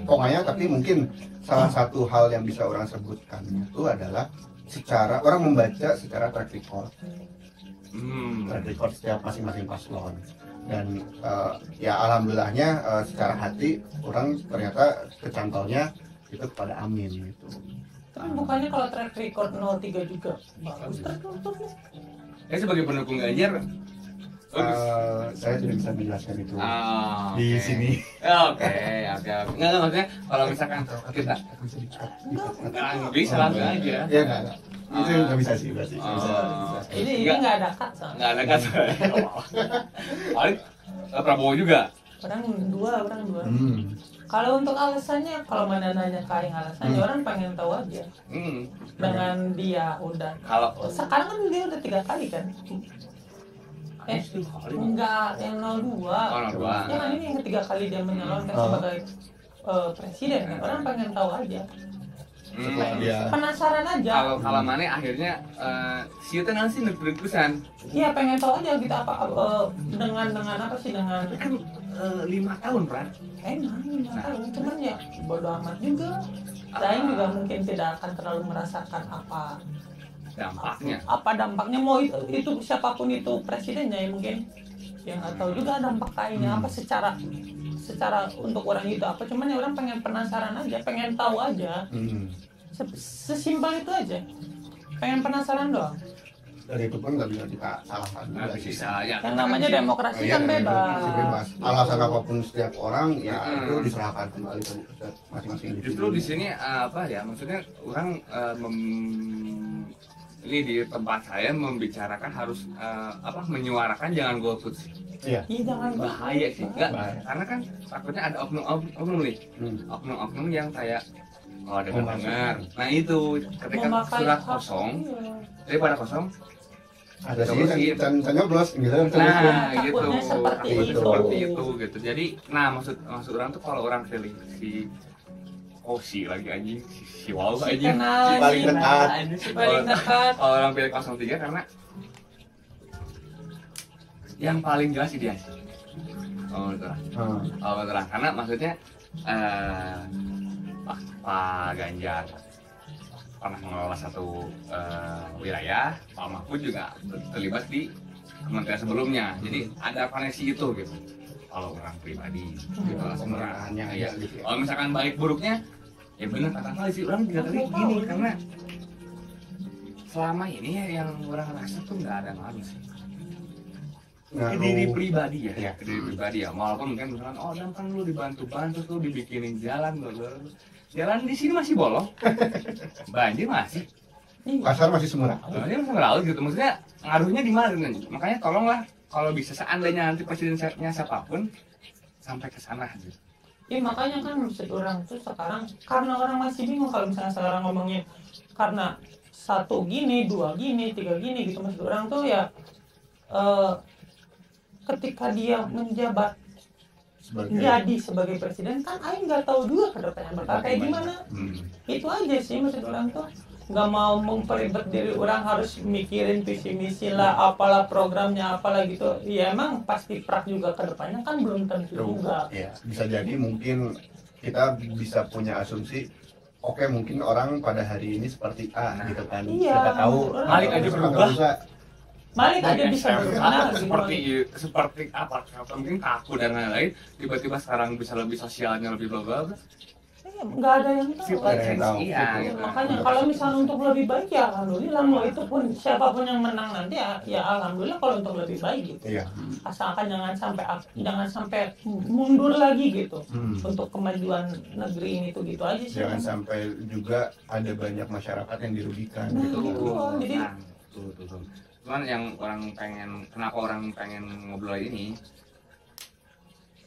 [SPEAKER 2] Pokoknya tapi mungkin salah satu hal yang bisa orang sebutkan itu adalah secara orang membaca secara track record. Track record setiap masing-masing paslon. Dan ya alhamdulillahnya secara hati orang ternyata kecantolnya itu kepada Amin gitu.
[SPEAKER 3] Tapi bukannya kalau track record 03 juga bagus track recordnya.
[SPEAKER 1] Sebagai pendukung Ganjar,
[SPEAKER 2] Saya tidak bisa menjelaskan itu
[SPEAKER 1] Ah,
[SPEAKER 2] di
[SPEAKER 1] oke.
[SPEAKER 2] sini.
[SPEAKER 1] Oke. Enggak, maksudnya kalau misalkan kita
[SPEAKER 2] Bisa dikat.
[SPEAKER 1] bisa langsung aja.
[SPEAKER 2] Ya enggak. Itu nggak bisa sih berarti. Nggak bisa.
[SPEAKER 3] Ini
[SPEAKER 1] Nggak.
[SPEAKER 3] nggak ada cut soalnya.
[SPEAKER 1] Enggak ada kata. Paling Prabowo juga.
[SPEAKER 3] Orang dua.
[SPEAKER 2] Hmm.
[SPEAKER 3] Kalau untuk alasannya, kalau mana nanya kain alasannya, orang pengen tahu aja. Dengan dia udah.
[SPEAKER 1] Kalau
[SPEAKER 3] Sekarang kan dia udah 3 kali kan? Enggak, yang 02.
[SPEAKER 1] Oh, 02.
[SPEAKER 3] Yang ini yang ketiga kali dia menyalonkan sebagai presiden kan? Orang pengen tahu aja.
[SPEAKER 2] Setelah dia
[SPEAKER 3] Penasaran aja.
[SPEAKER 1] kalau mana akhirnya si itu nanti deg-degan.
[SPEAKER 3] Iya, pengen tahu aja gitu apa dengan apa sih dengan
[SPEAKER 1] Kan 5 tahun, Pran.
[SPEAKER 3] emang 5 tahun, cuman ya bodo amat juga. Saya juga mungkin tidak akan terlalu merasakan apa dampaknya, mau itu siapapun itu presidennya ya mungkin yang nggak tahu juga dampak kainnya apa secara untuk orang itu apa, cuman ya orang pengen penasaran aja, pengen tahu aja. Sesimpel itu aja, pengen penasaran doang.
[SPEAKER 2] dari itu pun nggak bisa kita salahkan juga
[SPEAKER 1] Nggak
[SPEAKER 2] sih.
[SPEAKER 1] bisa ya.
[SPEAKER 3] Yang namanya demokrasi
[SPEAKER 2] Iya,
[SPEAKER 3] kan
[SPEAKER 2] demokrasi
[SPEAKER 3] bebas.
[SPEAKER 2] bebas. Alasan apapun setiap orang ya itu diserahkan kembali ke masing-masing individu.
[SPEAKER 1] Justru di sini apa ya, maksudnya orang ini di tempat saya membicarakan harus menyuarakan jangan golput sih.
[SPEAKER 2] Iya.
[SPEAKER 3] Iya, jangan
[SPEAKER 1] Bahaya sih, enggak.
[SPEAKER 2] Bahaya.
[SPEAKER 1] Karena kan takutnya ada oknum nih. Oknum yang kayak dengar. Nah itu ketika
[SPEAKER 3] memakai
[SPEAKER 1] surat
[SPEAKER 3] hak,
[SPEAKER 1] kosong,
[SPEAKER 3] iya.
[SPEAKER 1] daripada kosong,
[SPEAKER 2] Ada sih
[SPEAKER 1] Solusi.
[SPEAKER 2] can nyoblos gitu.
[SPEAKER 1] nah gitu.
[SPEAKER 3] Takutnya seperti
[SPEAKER 1] itu gitu. Jadi, nah maksud orang tuh kalau orang pilih si Osi lagi anjing, si Wow
[SPEAKER 3] Si
[SPEAKER 1] anjing,
[SPEAKER 3] kenal,
[SPEAKER 2] si paling
[SPEAKER 3] si
[SPEAKER 2] dekat.
[SPEAKER 3] si paling dekat.
[SPEAKER 1] Kalau orang pilih 03 karena yang paling jelas sih dia sih. Oh betul. Oh betul. Karena maksudnya Pak Ganjar, pernah mengelola satu wilayah, Pak Mahfud juga terlibat di kementerian sebelumnya, jadi ada koneksi itu gitu. Kalau orang pribadi, gitu
[SPEAKER 2] Pemerintahannya
[SPEAKER 1] ya.
[SPEAKER 2] aja gitu ya.
[SPEAKER 1] Kalau misalkan baik buruknya, ya benar kata kali sih orang juga tadi gini, karena selama ini ya yang orang rasa tuh nggak ada ngaruh sih. Ke diri pribadi ya,
[SPEAKER 2] Iya.
[SPEAKER 1] ke diri pribadi ya. Walaupun mungkin misalkan, oh dan kan lu dibantu-bantu tuh dibikinin jalan, jalan di sini masih bolong, banjir masih.
[SPEAKER 2] Pasar masih semurah.
[SPEAKER 1] Ini masih melaut gitu, maksudnya ngaruhnya di mana nih? Makanya tolonglah kalau bisa seandainya nanti presidennya siapapun sampai ke sana gitu.
[SPEAKER 3] Ya makanya kan maksud orang tuh sekarang karena orang masih bingung kalau misalnya sekarang ngomongin karena satu gini, dua gini, tiga gini gitu maksud orang tuh ya ketika dia menjabat jadi sebagai presiden kan Aing nggak tahu juga ke depannya bakal kayak gimana. Itu aja sih maksud orang tuh nggak mau memperibet diri orang harus mikirin visi misi lah apalah programnya apalah gitu ya emang pasti prak juga ke depannya kan belum tentu juga
[SPEAKER 2] Ya, bisa jadi mungkin kita bisa punya asumsi oke mungkin orang pada hari ini seperti A gitu kan.
[SPEAKER 3] Iya.
[SPEAKER 2] Kita tahu
[SPEAKER 1] Malik aja berubah.
[SPEAKER 3] Malik aja bisa berubah
[SPEAKER 1] seperti apa? Mungkin kaku dan lain-lain. Tiba-tiba sekarang bisa lebih sosialnya lebih bla.
[SPEAKER 3] nggak ada yang tahu.
[SPEAKER 2] Nggak ada yang tahu.
[SPEAKER 1] Iya,
[SPEAKER 3] Gitu.
[SPEAKER 1] gitu.
[SPEAKER 3] Makanya kalau misalnya untuk lebih baik ya alhamdulillah mau itu pun siapapun yang menang nanti ya alhamdulillah kalau untuk lebih baik gitu.
[SPEAKER 2] Iya.
[SPEAKER 3] Asalkan jangan sampai mundur lagi gitu untuk kemajuan negeri ini tuh gitu aja sih.
[SPEAKER 2] Jangan sampai juga ada banyak masyarakat yang dirugikan gitu.
[SPEAKER 3] Jadi
[SPEAKER 1] Tuh. Cuman yang kenapa orang pengen ngobrol ini,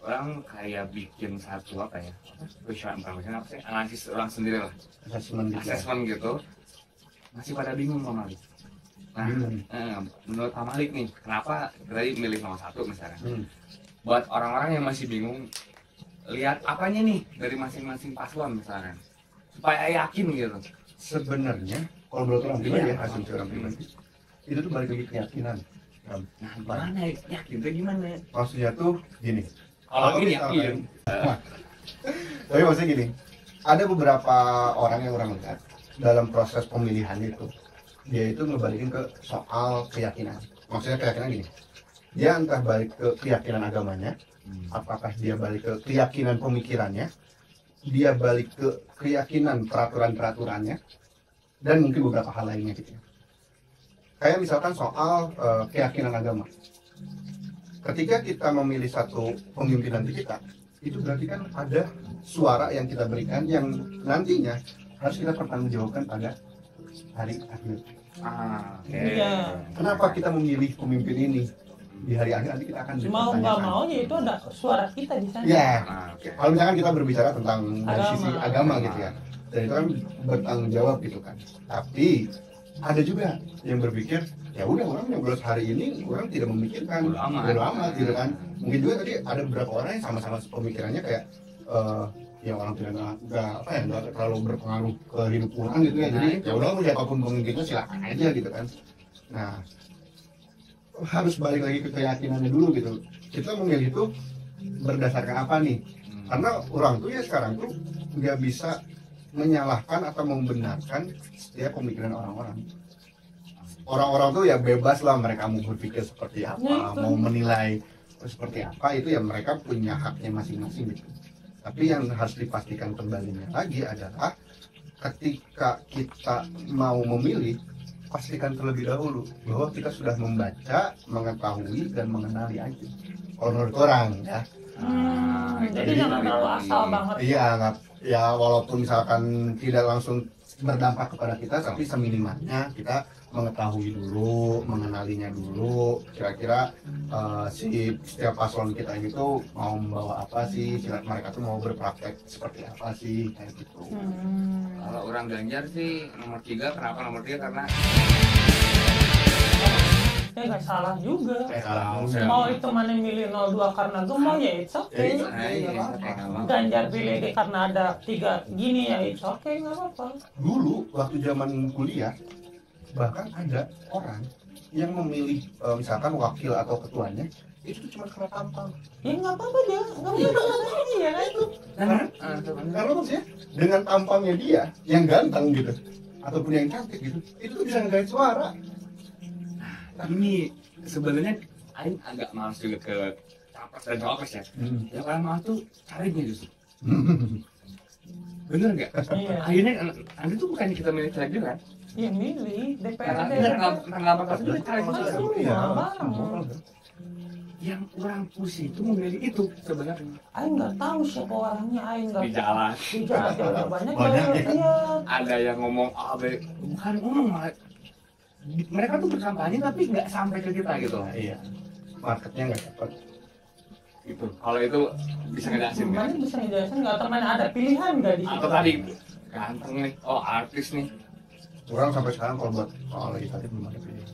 [SPEAKER 1] orang kayak bikin satu apa ya, analisis orang sendiri lah, assessment gitu, masih pada bingung sama Malik. Nah, menurut Pak Malik nih, kenapa tadi milih nomor 1 misalnya? Buat orang-orang yang masih bingung, lihat apanya nih dari masing-masing paslon misalnya, supaya yakin gitu.
[SPEAKER 2] Sebenarnya kalau menurut orang pribadi ya, asumsi orang pribadi itu tuh balik lagi keyakinan.
[SPEAKER 1] Nah, gimana yakin tuh gimana?
[SPEAKER 2] Maksudnya tuh gini.
[SPEAKER 1] Kalau ini yakin.
[SPEAKER 2] Tapi maksudnya gini, ada beberapa orang yang orang lihat dalam proses pemilihan itu, dia itu ngebalikin ke soal keyakinan. Maksudnya keyakinan gini, dia entah balik ke keyakinan agamanya, apakah dia balik ke keyakinan pemikirannya, dia balik ke keyakinan peraturan-peraturannya, dan mungkin beberapa hal lainnya gitu. Kayak misalkan soal keyakinan agama. Ketika kita memilih satu pemimpin nanti kita, itu berarti kan ada suara yang kita berikan yang nantinya harus kita pertanggungjawabkan pada hari akhir.
[SPEAKER 3] Iya.
[SPEAKER 2] Kenapa kita memilih pemimpin ini? Di hari akhir nanti kita akan
[SPEAKER 3] mau nggak mau ya itu ada suara kita di sana.
[SPEAKER 2] Ya, kalau misalkan kita berbicara tentang dari sisi agama gitu ya, dan itu kan bertanggung jawab gitu kan. Tapi ada juga yang berpikir ya udah orang nyoblos hari ini orang tidak memikirkan bodo amat gitu kan. Mungkin juga tadi ada beberapa orang yang sama-sama pemikirannya kayak ya orang tidak nggak terlalu berpengaruh ke hidup orang gitu ya. Jadi ya udah siapapun pemimpinnya silakan aja gitu kan. Nah, harus balik lagi ke keyakinannya dulu gitu. Kita memilih itu berdasarkan apa nih? Karena orang tuh ya sekarang tuh nggak bisa menyalahkan atau membenarkan setiap pemikiran orang-orang. Orang-orang tuh ya bebas lah mereka mau berpikir seperti apa, mau menilai seperti apa, itu ya mereka punya haknya masing-masing gitu. Tapi yang harus dipastikan kembalinya lagi adalah ketika kita mau memilih, pastikan terlebih dahulu bahwa kita sudah membaca, mengetahui dan mengenali aja. Kalau menurut orang ya.
[SPEAKER 3] Jadi jangan terlalu asal banget.
[SPEAKER 2] Iya, ya walaupun misalkan tidak langsung berdampak kepada kita, tapi seminimalnya kita mengetahui dulu, mengenalinya dulu. Kira-kira si setiap paslon kita ini tuh mau membawa apa sih? Mereka tuh mau berpraktek seperti apa sih? Kayak gitu.
[SPEAKER 1] Kalau orang Ganjar sih nomor 3, kenapa nomor 3? Karena
[SPEAKER 3] Ya nggak salah juga.
[SPEAKER 2] Salah.
[SPEAKER 3] Mau itu mana milih 02 karena gemoy ya it's okay. Ganjar pilih karena ada 3 gini ya it's okay, nggak apa-apa.
[SPEAKER 2] Dulu waktu zaman kuliah bahkan ada orang yang memilih misalkan wakil atau ketuanya itu tuh cuma karena tampang.
[SPEAKER 3] Ya nggak apa-apa dia, nggak apa-apa ya kan itu.
[SPEAKER 2] Karena maksudnya dengan tampangnya dia yang ganteng gitu, ataupun yang cantik gitu, itu tuh bisa ngegait suara.
[SPEAKER 1] Ini sebenarnya Aing agak males juga ke capres dan cawapres ya. Yang paling males tuh calegnya justru. Bener nggak?
[SPEAKER 3] Iya.
[SPEAKER 1] Akhirnya nanti tuh bukannya kita milih caleg juga kan?
[SPEAKER 3] Iya milih DPRD.
[SPEAKER 1] Karena apa juga caleg
[SPEAKER 3] Masa
[SPEAKER 1] juga.
[SPEAKER 3] semua
[SPEAKER 2] Iya,
[SPEAKER 3] bareng.
[SPEAKER 2] semua.
[SPEAKER 1] Yang orang pusing itu memilih itu sebenarnya
[SPEAKER 3] Aing nggak tahu siapa orangnya, Aing nggak
[SPEAKER 1] di jalan.
[SPEAKER 3] di jalan banyak
[SPEAKER 2] Banyak,
[SPEAKER 3] ya. Iya.
[SPEAKER 1] Ada yang ngomong A B, bukan ngomong malah mereka tuh berkampanye tapi nggak sampai ke kita gitu lah.
[SPEAKER 2] Iya, marketnya nggak dapat.
[SPEAKER 1] Gitu. Kalau itu bisa ngejelasin
[SPEAKER 3] Mana
[SPEAKER 1] kan?
[SPEAKER 3] bisa ngejelasin nggak teman ada pilihan nggak di situ?
[SPEAKER 1] Atau tadi ganteng nih, oh artis nih.
[SPEAKER 2] Orang sampai sekarang kalau buat legislatif belum ada pilihan.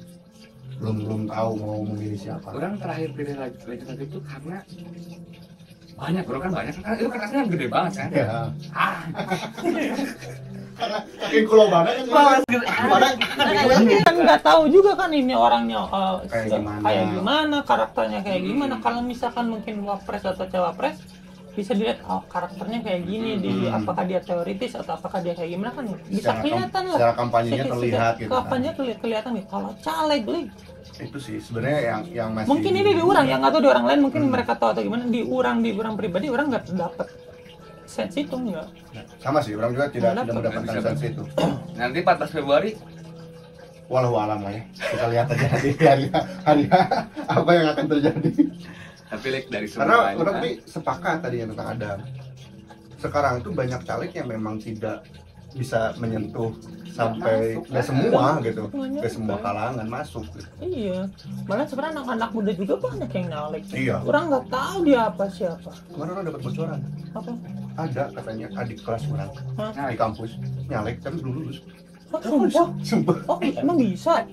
[SPEAKER 2] Belum tahu mau memilih siapa.
[SPEAKER 1] Orang terakhir pilih legislatif itu karena banyak, bro kan banyak kan itu kertasnya gede banget kan.
[SPEAKER 2] Ya,
[SPEAKER 1] Ah,
[SPEAKER 2] saking kulo banget kan.
[SPEAKER 3] Kan nggak tahu juga kan ini orangnya
[SPEAKER 2] Kayak gimana.
[SPEAKER 3] karakternya kayak gimana. Kalau misalkan mungkin wapres atau cawapres bisa dilihat karakternya kayak gini, apakah dia teoritis atau apakah dia kayak gimana kan bisa kelihatan lah.
[SPEAKER 2] Secara kampanyenya terlihat gitu.
[SPEAKER 3] Kampanye kelihatan nih. Kalau caleg Lik,
[SPEAKER 2] Itu sih sebenarnya yang masih.
[SPEAKER 3] mungkin ini di orang yang nggak tahu di orang lain, mungkin mereka tahu atau gimana. Di orang pribadi orang nggak dapet sense itu enggak.
[SPEAKER 2] Sama sih, orang juga tidak
[SPEAKER 3] Nggak
[SPEAKER 2] mendapatkan
[SPEAKER 1] dapat.
[SPEAKER 2] sense itu.
[SPEAKER 1] nanti 14 Februari
[SPEAKER 2] Walau alam lah ya. Kita lihat aja hari apa yang akan terjadi.
[SPEAKER 1] tapi dari
[SPEAKER 2] Karena
[SPEAKER 1] semuanya.
[SPEAKER 2] orang tapi sepakat tadi yang tentang Adam. Sekarang itu banyak caleg yang memang tidak bisa menyentuh sampai
[SPEAKER 1] masuk,
[SPEAKER 2] nggak semua gitu,
[SPEAKER 3] Semuanya
[SPEAKER 2] nggak semua
[SPEAKER 3] kan.
[SPEAKER 2] kalangan masuk. Gitu.
[SPEAKER 3] Iya, malah sebenarnya anak-anak muda juga banyak yang nyalek.
[SPEAKER 2] Iya.
[SPEAKER 3] Orang nggak tahu dia apa siapa.
[SPEAKER 2] Kemarin orang dapat bocoran,
[SPEAKER 3] Apa?
[SPEAKER 2] ada katanya adik kelas orang
[SPEAKER 3] Hah?
[SPEAKER 2] di kampus nyalek tapi belum lulus.
[SPEAKER 3] Oh, sumpah?
[SPEAKER 2] Sumpah.
[SPEAKER 3] Oh, emang bisa?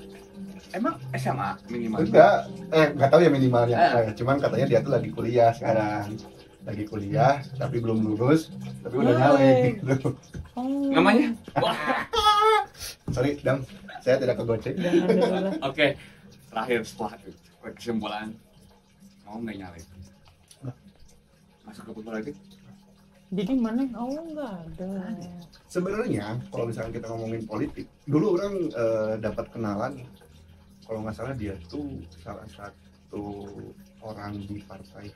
[SPEAKER 1] Emang SMA minimal.
[SPEAKER 2] Enggak tahu ya minimalnya.
[SPEAKER 1] Eh.
[SPEAKER 2] Cuman katanya dia tuh lagi kuliah sekarang. Lagi kuliah tapi belum lulus, tapi udah
[SPEAKER 3] Nyalek.
[SPEAKER 2] nyalek gitu.
[SPEAKER 3] Oh.
[SPEAKER 1] Namanya?
[SPEAKER 2] Sorry, Dam. Saya tidak kegocek.
[SPEAKER 3] Jangan dulu lah.
[SPEAKER 1] Oke, terakhir setelah kesimpulan mau nggak nyalek masuk ke politik?
[SPEAKER 3] Jadi mana? Oh, nggak ada.
[SPEAKER 2] Sebenarnya kalau misalnya kita ngomongin politik, dulu orang dapat kenalan, kalau nggak salah dia tuh salah satu orang di partai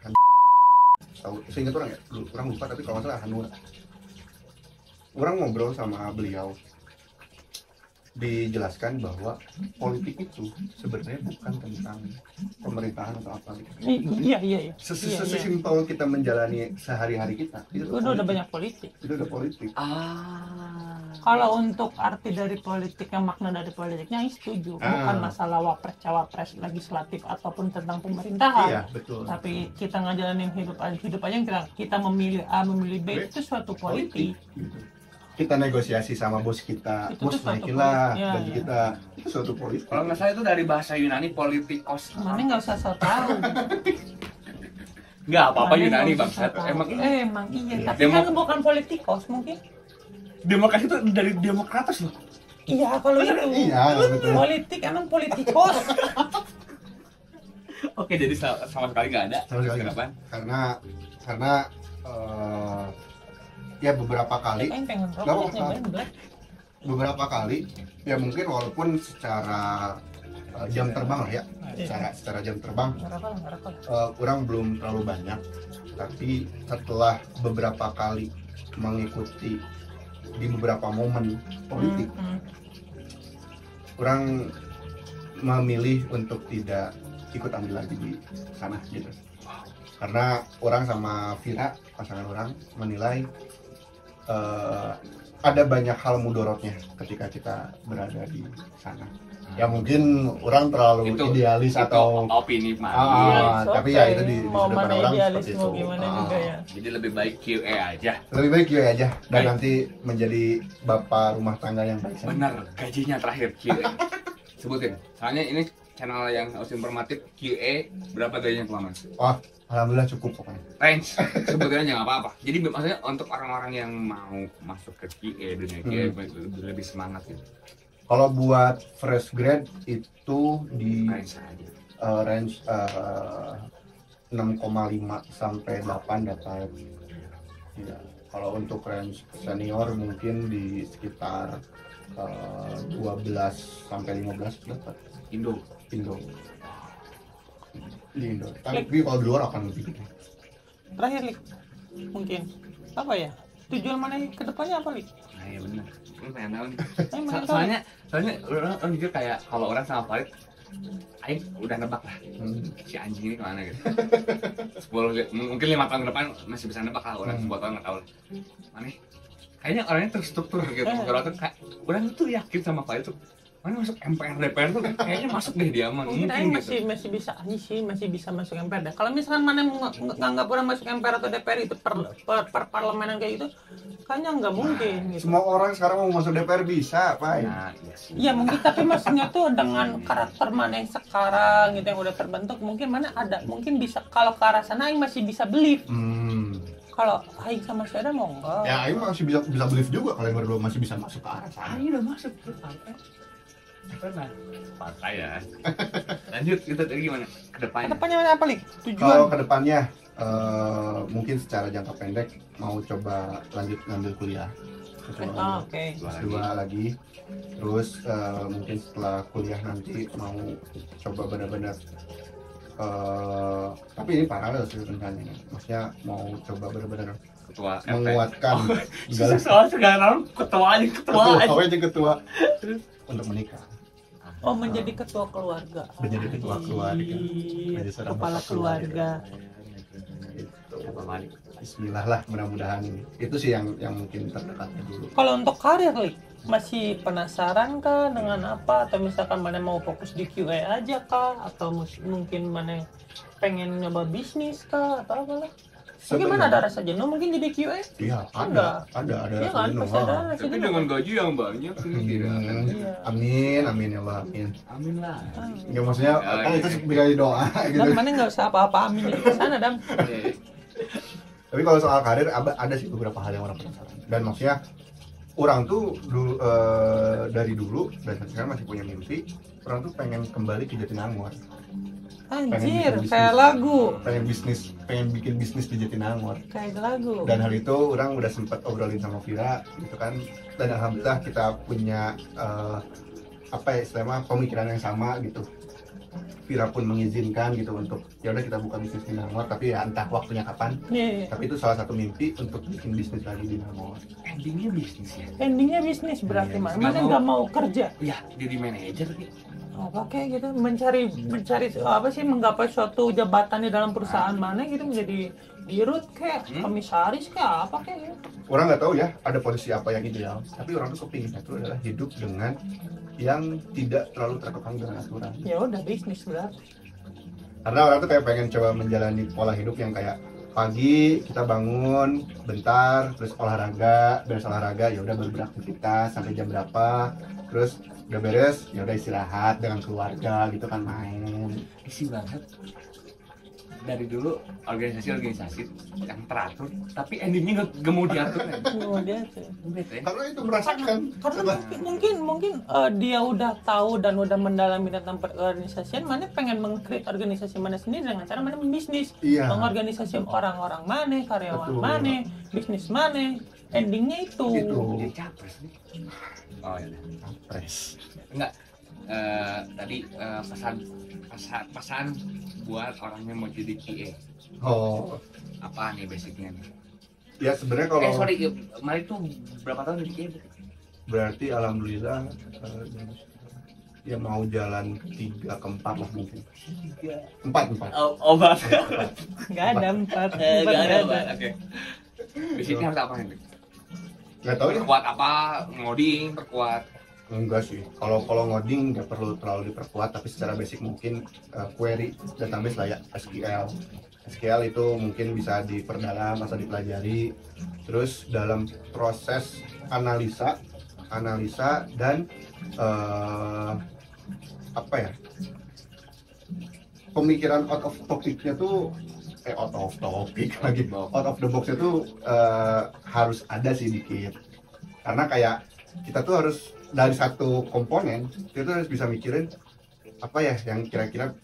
[SPEAKER 2] tahu seingat orang ya, orang lupa tapi kalau nggak salah Hanura. Orang ngobrol sama beliau, dijelaskan bahwa politik itu sebenarnya bukan tentang pemerintahan atau apa gitu.
[SPEAKER 3] Iya. Iya.
[SPEAKER 2] Sesimpel kita menjalani sehari-hari kita itu
[SPEAKER 3] Udah banyak politik.
[SPEAKER 2] itu udah politik.
[SPEAKER 3] Kalau untuk arti dari politik, yang makna dari politiknya, saya setuju. Bukan masalah wapres, cawapres, legislatif ataupun tentang pemerintahan.
[SPEAKER 2] Iya, betul.
[SPEAKER 3] Tapi kita ngejalanin hidup aja yang kita memilih A, memilih B, itu suatu politik.
[SPEAKER 2] Gitu. Kita negosiasi sama bos kita,
[SPEAKER 3] Itu
[SPEAKER 2] bos
[SPEAKER 3] tuh suatu
[SPEAKER 2] naikinlah
[SPEAKER 3] politik. Iya,
[SPEAKER 2] gaji
[SPEAKER 3] iya.
[SPEAKER 2] kita, itu suatu politik.
[SPEAKER 1] Kalau nggak salah itu dari bahasa Yunani politikos.
[SPEAKER 3] Mana nggak usah so tahu.
[SPEAKER 1] Nggak apa-apa
[SPEAKER 3] Mana
[SPEAKER 1] Yunani
[SPEAKER 3] nggak
[SPEAKER 1] bang.
[SPEAKER 3] usah tahu.
[SPEAKER 1] Emang
[SPEAKER 3] Emang iya.
[SPEAKER 1] Iya.
[SPEAKER 3] Tapi
[SPEAKER 1] Demo-
[SPEAKER 3] kan bukan politikos mungkin.
[SPEAKER 1] demokrasi itu dari demokratis loh.
[SPEAKER 3] Iya kalau itu.
[SPEAKER 2] Iya, betul.
[SPEAKER 3] Politik emang politikos.
[SPEAKER 1] Oke, jadi sama sekali nggak ada.
[SPEAKER 2] Sama sekali.
[SPEAKER 1] Kenapa?
[SPEAKER 2] Karena ya beberapa kali,
[SPEAKER 3] Yang pengen
[SPEAKER 2] Nggak
[SPEAKER 3] rokok,
[SPEAKER 2] apa-apa.
[SPEAKER 3] nyobain black.
[SPEAKER 2] beberapa kali ya mungkin walaupun secara jam terbang lah ya, secara jam terbang
[SPEAKER 3] Ngerokok.
[SPEAKER 2] kurang belum terlalu banyak, tapi setelah beberapa kali mengikuti di beberapa momen politik, kurang memilih untuk tidak ikut ambil lagi di sana gitu. Karena orang sama Vira, pasangan orang, menilai ada banyak hal mudorotnya ketika kita berada di sana. Ya mungkin orang terlalu idealis atau
[SPEAKER 1] opini mah.
[SPEAKER 2] tapi ya itu di
[SPEAKER 3] mau
[SPEAKER 2] sudut
[SPEAKER 3] mana
[SPEAKER 2] pandang orang
[SPEAKER 3] idealis
[SPEAKER 2] seperti
[SPEAKER 3] mau
[SPEAKER 2] itu.
[SPEAKER 3] gimana juga ya.
[SPEAKER 1] Jadi lebih baik QA aja.
[SPEAKER 2] Lebih baik QA aja dan
[SPEAKER 1] Baik.
[SPEAKER 2] nanti menjadi bapak rumah tangga yang baik.
[SPEAKER 1] Bener, gajinya terakhir QA. Sebutin. Soalnya ini channel yang harus informatif QA berapa gajinya kelamaan?
[SPEAKER 2] Wah, alhamdulillah cukup pokoknya.
[SPEAKER 1] Range sebutin aja nggak apa-apa. Jadi maksudnya untuk orang-orang yang mau masuk ke QA dunia QA lebih semangat gitu.
[SPEAKER 2] Kalau buat fresh grade itu di
[SPEAKER 1] Range aja.
[SPEAKER 2] range 6,5 sampai 8 dapat. Ya, kalau untuk range senior mungkin di sekitar 12 sampai 15 dapat
[SPEAKER 1] Indo.
[SPEAKER 2] Indo di Indo. Tapi kalau di luar akan lebih gede.
[SPEAKER 3] Terakhir Lik, mungkin apa ya? Tujuan mana ke depannya apa Lik?
[SPEAKER 1] Nah ya benar. Ini pengen tahu nih.
[SPEAKER 3] Pengen tahu.
[SPEAKER 1] Soalnya orang jujur kayak kalau orang sama Farid, Aing udah nebak lah si anjing ini kemana gitu. 10 mungkin 5 tahun ke depan masih bisa nebak lah, orang 10 tahun nggak tahu. Mana? Kayaknya orangnya terstruktur gitu. Kalau tuh kayak orang tuh yakin sama Farid tuh mana masuk MPR DPR tuh kayaknya masuk deh dia mah.
[SPEAKER 3] Mungkin
[SPEAKER 1] Mungkin
[SPEAKER 3] Aing
[SPEAKER 1] gitu.
[SPEAKER 3] masih bisa aja sih, masih bisa masuk MPR. Kalau misalkan mana nganggap orang masuk MPR atau DPR itu per parlemenan kayak gitu, kayaknya nggak mungkin gitu.
[SPEAKER 2] Semua orang sekarang mau masuk DPR bisa, Pak.
[SPEAKER 1] Nah, iya sih.
[SPEAKER 3] Ya mungkin, tapi maksudnya tuh dengan karakter mana yang sekarang gitu yang udah terbentuk, mungkin mana ada, mungkin bisa kalau ke arah sana Aing masih bisa believe. Kalau Aing sama si Adam mau enggak?
[SPEAKER 2] Ya, Aing masih bisa believe juga kalian berdua masih bisa masuk ke arah sana.
[SPEAKER 1] Aing udah masuk tuh partai. Pernah partai ya. Lanjut kita tadi gimana ke depannya?
[SPEAKER 3] Kedepannya mana apa Lik?
[SPEAKER 2] Kalau
[SPEAKER 3] Tujuan?
[SPEAKER 2] kedepannya mungkin secara jangka pendek mau coba lanjut ngambil kuliah.
[SPEAKER 3] Oh, oke.
[SPEAKER 2] S2 lagi. Terus mungkin setelah kuliah nanti mau coba benar-benar tapi ini paralel sih rencananya. Maksudnya mau coba benar-benar
[SPEAKER 1] Ketua RT.
[SPEAKER 2] menguatkan
[SPEAKER 1] Susah soal sekarang ketua aja.
[SPEAKER 2] ketua untuk menikah.
[SPEAKER 3] Oh, menjadi ketua keluarga.
[SPEAKER 2] Menjadi ketua keluarga. Menjadi seorang
[SPEAKER 3] Kepala
[SPEAKER 2] bapak
[SPEAKER 3] keluarga.
[SPEAKER 2] Gitu. Bismillah lah, mudah-mudahan itu sih yang mungkin terdekatnya dulu.
[SPEAKER 3] Kalau untuk karir Lik, masih penasaran kah dengan apa? Atau misalkan mana mau fokus di QA aja kah? Atau mungkin mana pengen nyoba bisnis kah? Atau apa lah? Mungkin mana ada rasa jenuh mungkin jadi QA?
[SPEAKER 2] Iya,
[SPEAKER 3] Enggak.
[SPEAKER 2] ada
[SPEAKER 3] Iya kan,
[SPEAKER 2] jenuh.
[SPEAKER 3] pasti ada rasa
[SPEAKER 1] Tapi
[SPEAKER 3] jenuh.
[SPEAKER 1] dengan gaji yang banyak sih kira kan.
[SPEAKER 3] Iya.
[SPEAKER 2] Amin ya Allah, amin.
[SPEAKER 1] Amin lah.
[SPEAKER 2] Ya maksudnya kan itu sebagai doa gitu.
[SPEAKER 3] Dan mana nggak usah apa-apa amin di sana Dam.
[SPEAKER 2] Tapi kalau soal karir ada sih beberapa hal yang orang penasaran. Dan maksudnya orang tuh dari dulu dan sampai sekarang masih punya mimpi. Orang tuh pengen kembali ke Jatinangor.
[SPEAKER 3] Anjir,
[SPEAKER 2] bikin
[SPEAKER 3] kayak
[SPEAKER 2] bisnis.
[SPEAKER 3] lagu.
[SPEAKER 2] Pengen bikin bisnis di Jatinangor.
[SPEAKER 3] Kayak lagu.
[SPEAKER 2] Dan hal itu orang udah sempat obrolin sama Vira gitu kan. Dan alhamdulillah kita punya istilahnya pemikiran yang sama gitu. Vira pun mengizinkan gitu untuk ya udah kita buka bisnis di Nangor, tapi ya entah waktunya kapan.
[SPEAKER 3] Nih,
[SPEAKER 2] Tapi itu salah satu mimpi untuk bikin bisnis lagi di Nangor.
[SPEAKER 1] Endingnya bisnis ya.
[SPEAKER 3] endingnya bisnis berarti
[SPEAKER 2] Iya,
[SPEAKER 3] mana?
[SPEAKER 1] nggak
[SPEAKER 3] Mana
[SPEAKER 1] mau.
[SPEAKER 3] nggak mau kerja?
[SPEAKER 1] Ya jadi manajer sih.
[SPEAKER 3] Apa kayak gitu, mencari apa sih, menggapai suatu jabatan di dalam perusahaan mana gitu, menjadi dirut kayak komisaris kayak apa kayak gitu.
[SPEAKER 2] Orang nggak tahu ya ada posisi apa yang ideal, tapi orang tuh kepinginnya itu adalah hidup dengan yang tidak terlalu terkekang dengan aturan.
[SPEAKER 3] Ya udah bisnis berarti.
[SPEAKER 2] Karena orang tuh kayak pengen coba menjalani pola hidup yang kayak pagi kita bangun bentar, terus olahraga, beres olahraga ya udah baru beraktivitas sampai jam berapa, terus udah beres ya udah istirahat dengan keluarga gitu kan, main.
[SPEAKER 1] Isi banget. Dari dulu organisasi yang teratur, tapi endingnya nggak mau diatur.
[SPEAKER 3] Oh, dia tuh.
[SPEAKER 2] Karena itu merasakan.
[SPEAKER 3] Karena mungkin dia udah tahu dan udah mendalami tentang perorganisasian, mana pengen meng-create organisasi mana sendiri dengan cara mana membisnis,
[SPEAKER 2] Iya.
[SPEAKER 3] mengorganisasi orang-orang mana, karyawan
[SPEAKER 2] Betul.
[SPEAKER 3] mana, bisnis mana, endingnya itu.
[SPEAKER 1] Jadi capres nih. Oh ya.
[SPEAKER 2] Capres.
[SPEAKER 1] Enggak. Tadi pesan buat orang yang mau jadi QA.
[SPEAKER 2] Oh,
[SPEAKER 1] Apa nih basicnya nih?
[SPEAKER 2] ya sebenarnya kalau
[SPEAKER 1] Mari tuh berapa tahun jadi QA?
[SPEAKER 2] berarti alhamdulillah ya mau jalan 3 ke 4 lah mungkin. 4.
[SPEAKER 1] Oh banget.
[SPEAKER 3] Nggak ada empat,
[SPEAKER 1] Nggak ada.
[SPEAKER 3] nggak
[SPEAKER 1] Oke. Basicnya harus apa nih?
[SPEAKER 2] Nggak tahu ya.
[SPEAKER 1] Perkuat apa? Ngoding, perkuat.
[SPEAKER 2] Enggak sih. Kalau ngoding nggak perlu terlalu diperkuat, tapi secara basic mungkin query database lah ya, SQL. SQL itu mungkin bisa diperdalam atau dipelajari. Terus dalam proses analisa dan apa ya? Pemikiran out of topicnya tuh out of topic lagi, out of the box itu harus ada sih dikit. Karena kayak kita tuh harus dari satu komponen kita tuh harus bisa mikirin apa ya yang kira-kira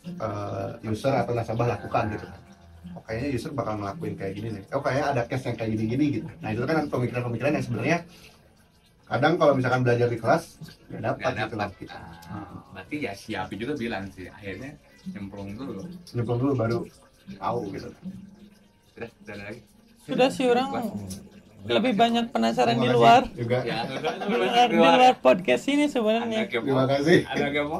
[SPEAKER 2] user atau nasabah lakukan gitu. Oh, kayaknya user bakal ngelakuin kayak gini nih. Oh, kayaknya ada case yang kayak gini-gini gitu. Nah, itu kan pemikiran-pemikiran yang sebenarnya kadang kalau misalkan belajar di kelas nggak dapat
[SPEAKER 1] nggak
[SPEAKER 2] gitu
[SPEAKER 1] dapat.
[SPEAKER 2] kita.
[SPEAKER 1] Berarti ya si Api juga bilang sih, akhirnya nyemplung dulu.
[SPEAKER 2] Nyemplung dulu baru tahu gitu.
[SPEAKER 1] Udah ada lagi.
[SPEAKER 3] Sudah sih orang lebih banyak penasaran di
[SPEAKER 2] Terima
[SPEAKER 3] luar.
[SPEAKER 2] kasih juga.
[SPEAKER 1] Ya,
[SPEAKER 3] Di luar podcast ini
[SPEAKER 1] Ada
[SPEAKER 3] sebenarnya.
[SPEAKER 1] kepo.
[SPEAKER 2] Terima kasih.
[SPEAKER 1] Ada kepo.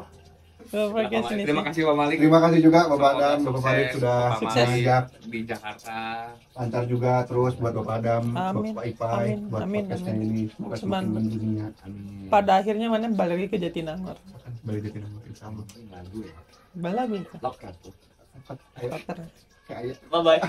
[SPEAKER 3] Di luar podcast ini.
[SPEAKER 1] Terima kasih Pak Malik.
[SPEAKER 2] Terima kasih juga Bapak
[SPEAKER 1] Semoga
[SPEAKER 2] Adam, Bapak
[SPEAKER 1] sukses,
[SPEAKER 2] Farid sudah
[SPEAKER 1] Bapak
[SPEAKER 3] Sukses.
[SPEAKER 1] Malik
[SPEAKER 2] mengajak.
[SPEAKER 1] di Jakarta.
[SPEAKER 2] Lancar juga terus buat Bapak Adam,
[SPEAKER 3] Amin.
[SPEAKER 2] Bapak Ipai,
[SPEAKER 3] Amin.
[SPEAKER 2] buat
[SPEAKER 3] Amin.
[SPEAKER 2] podcastnya
[SPEAKER 3] Amin.
[SPEAKER 2] ini semoga
[SPEAKER 3] Cuman-
[SPEAKER 2] semakin mendunia.
[SPEAKER 1] Amin.
[SPEAKER 3] Pada akhirnya mana balik lagi ke Jatinangor.
[SPEAKER 2] Balik ke nomor insya Allah.
[SPEAKER 1] Lagu ya.
[SPEAKER 3] Balik lagi.
[SPEAKER 1] Locker tuh.
[SPEAKER 2] Ayo,
[SPEAKER 3] Loker.
[SPEAKER 2] kayak
[SPEAKER 1] Bye bye.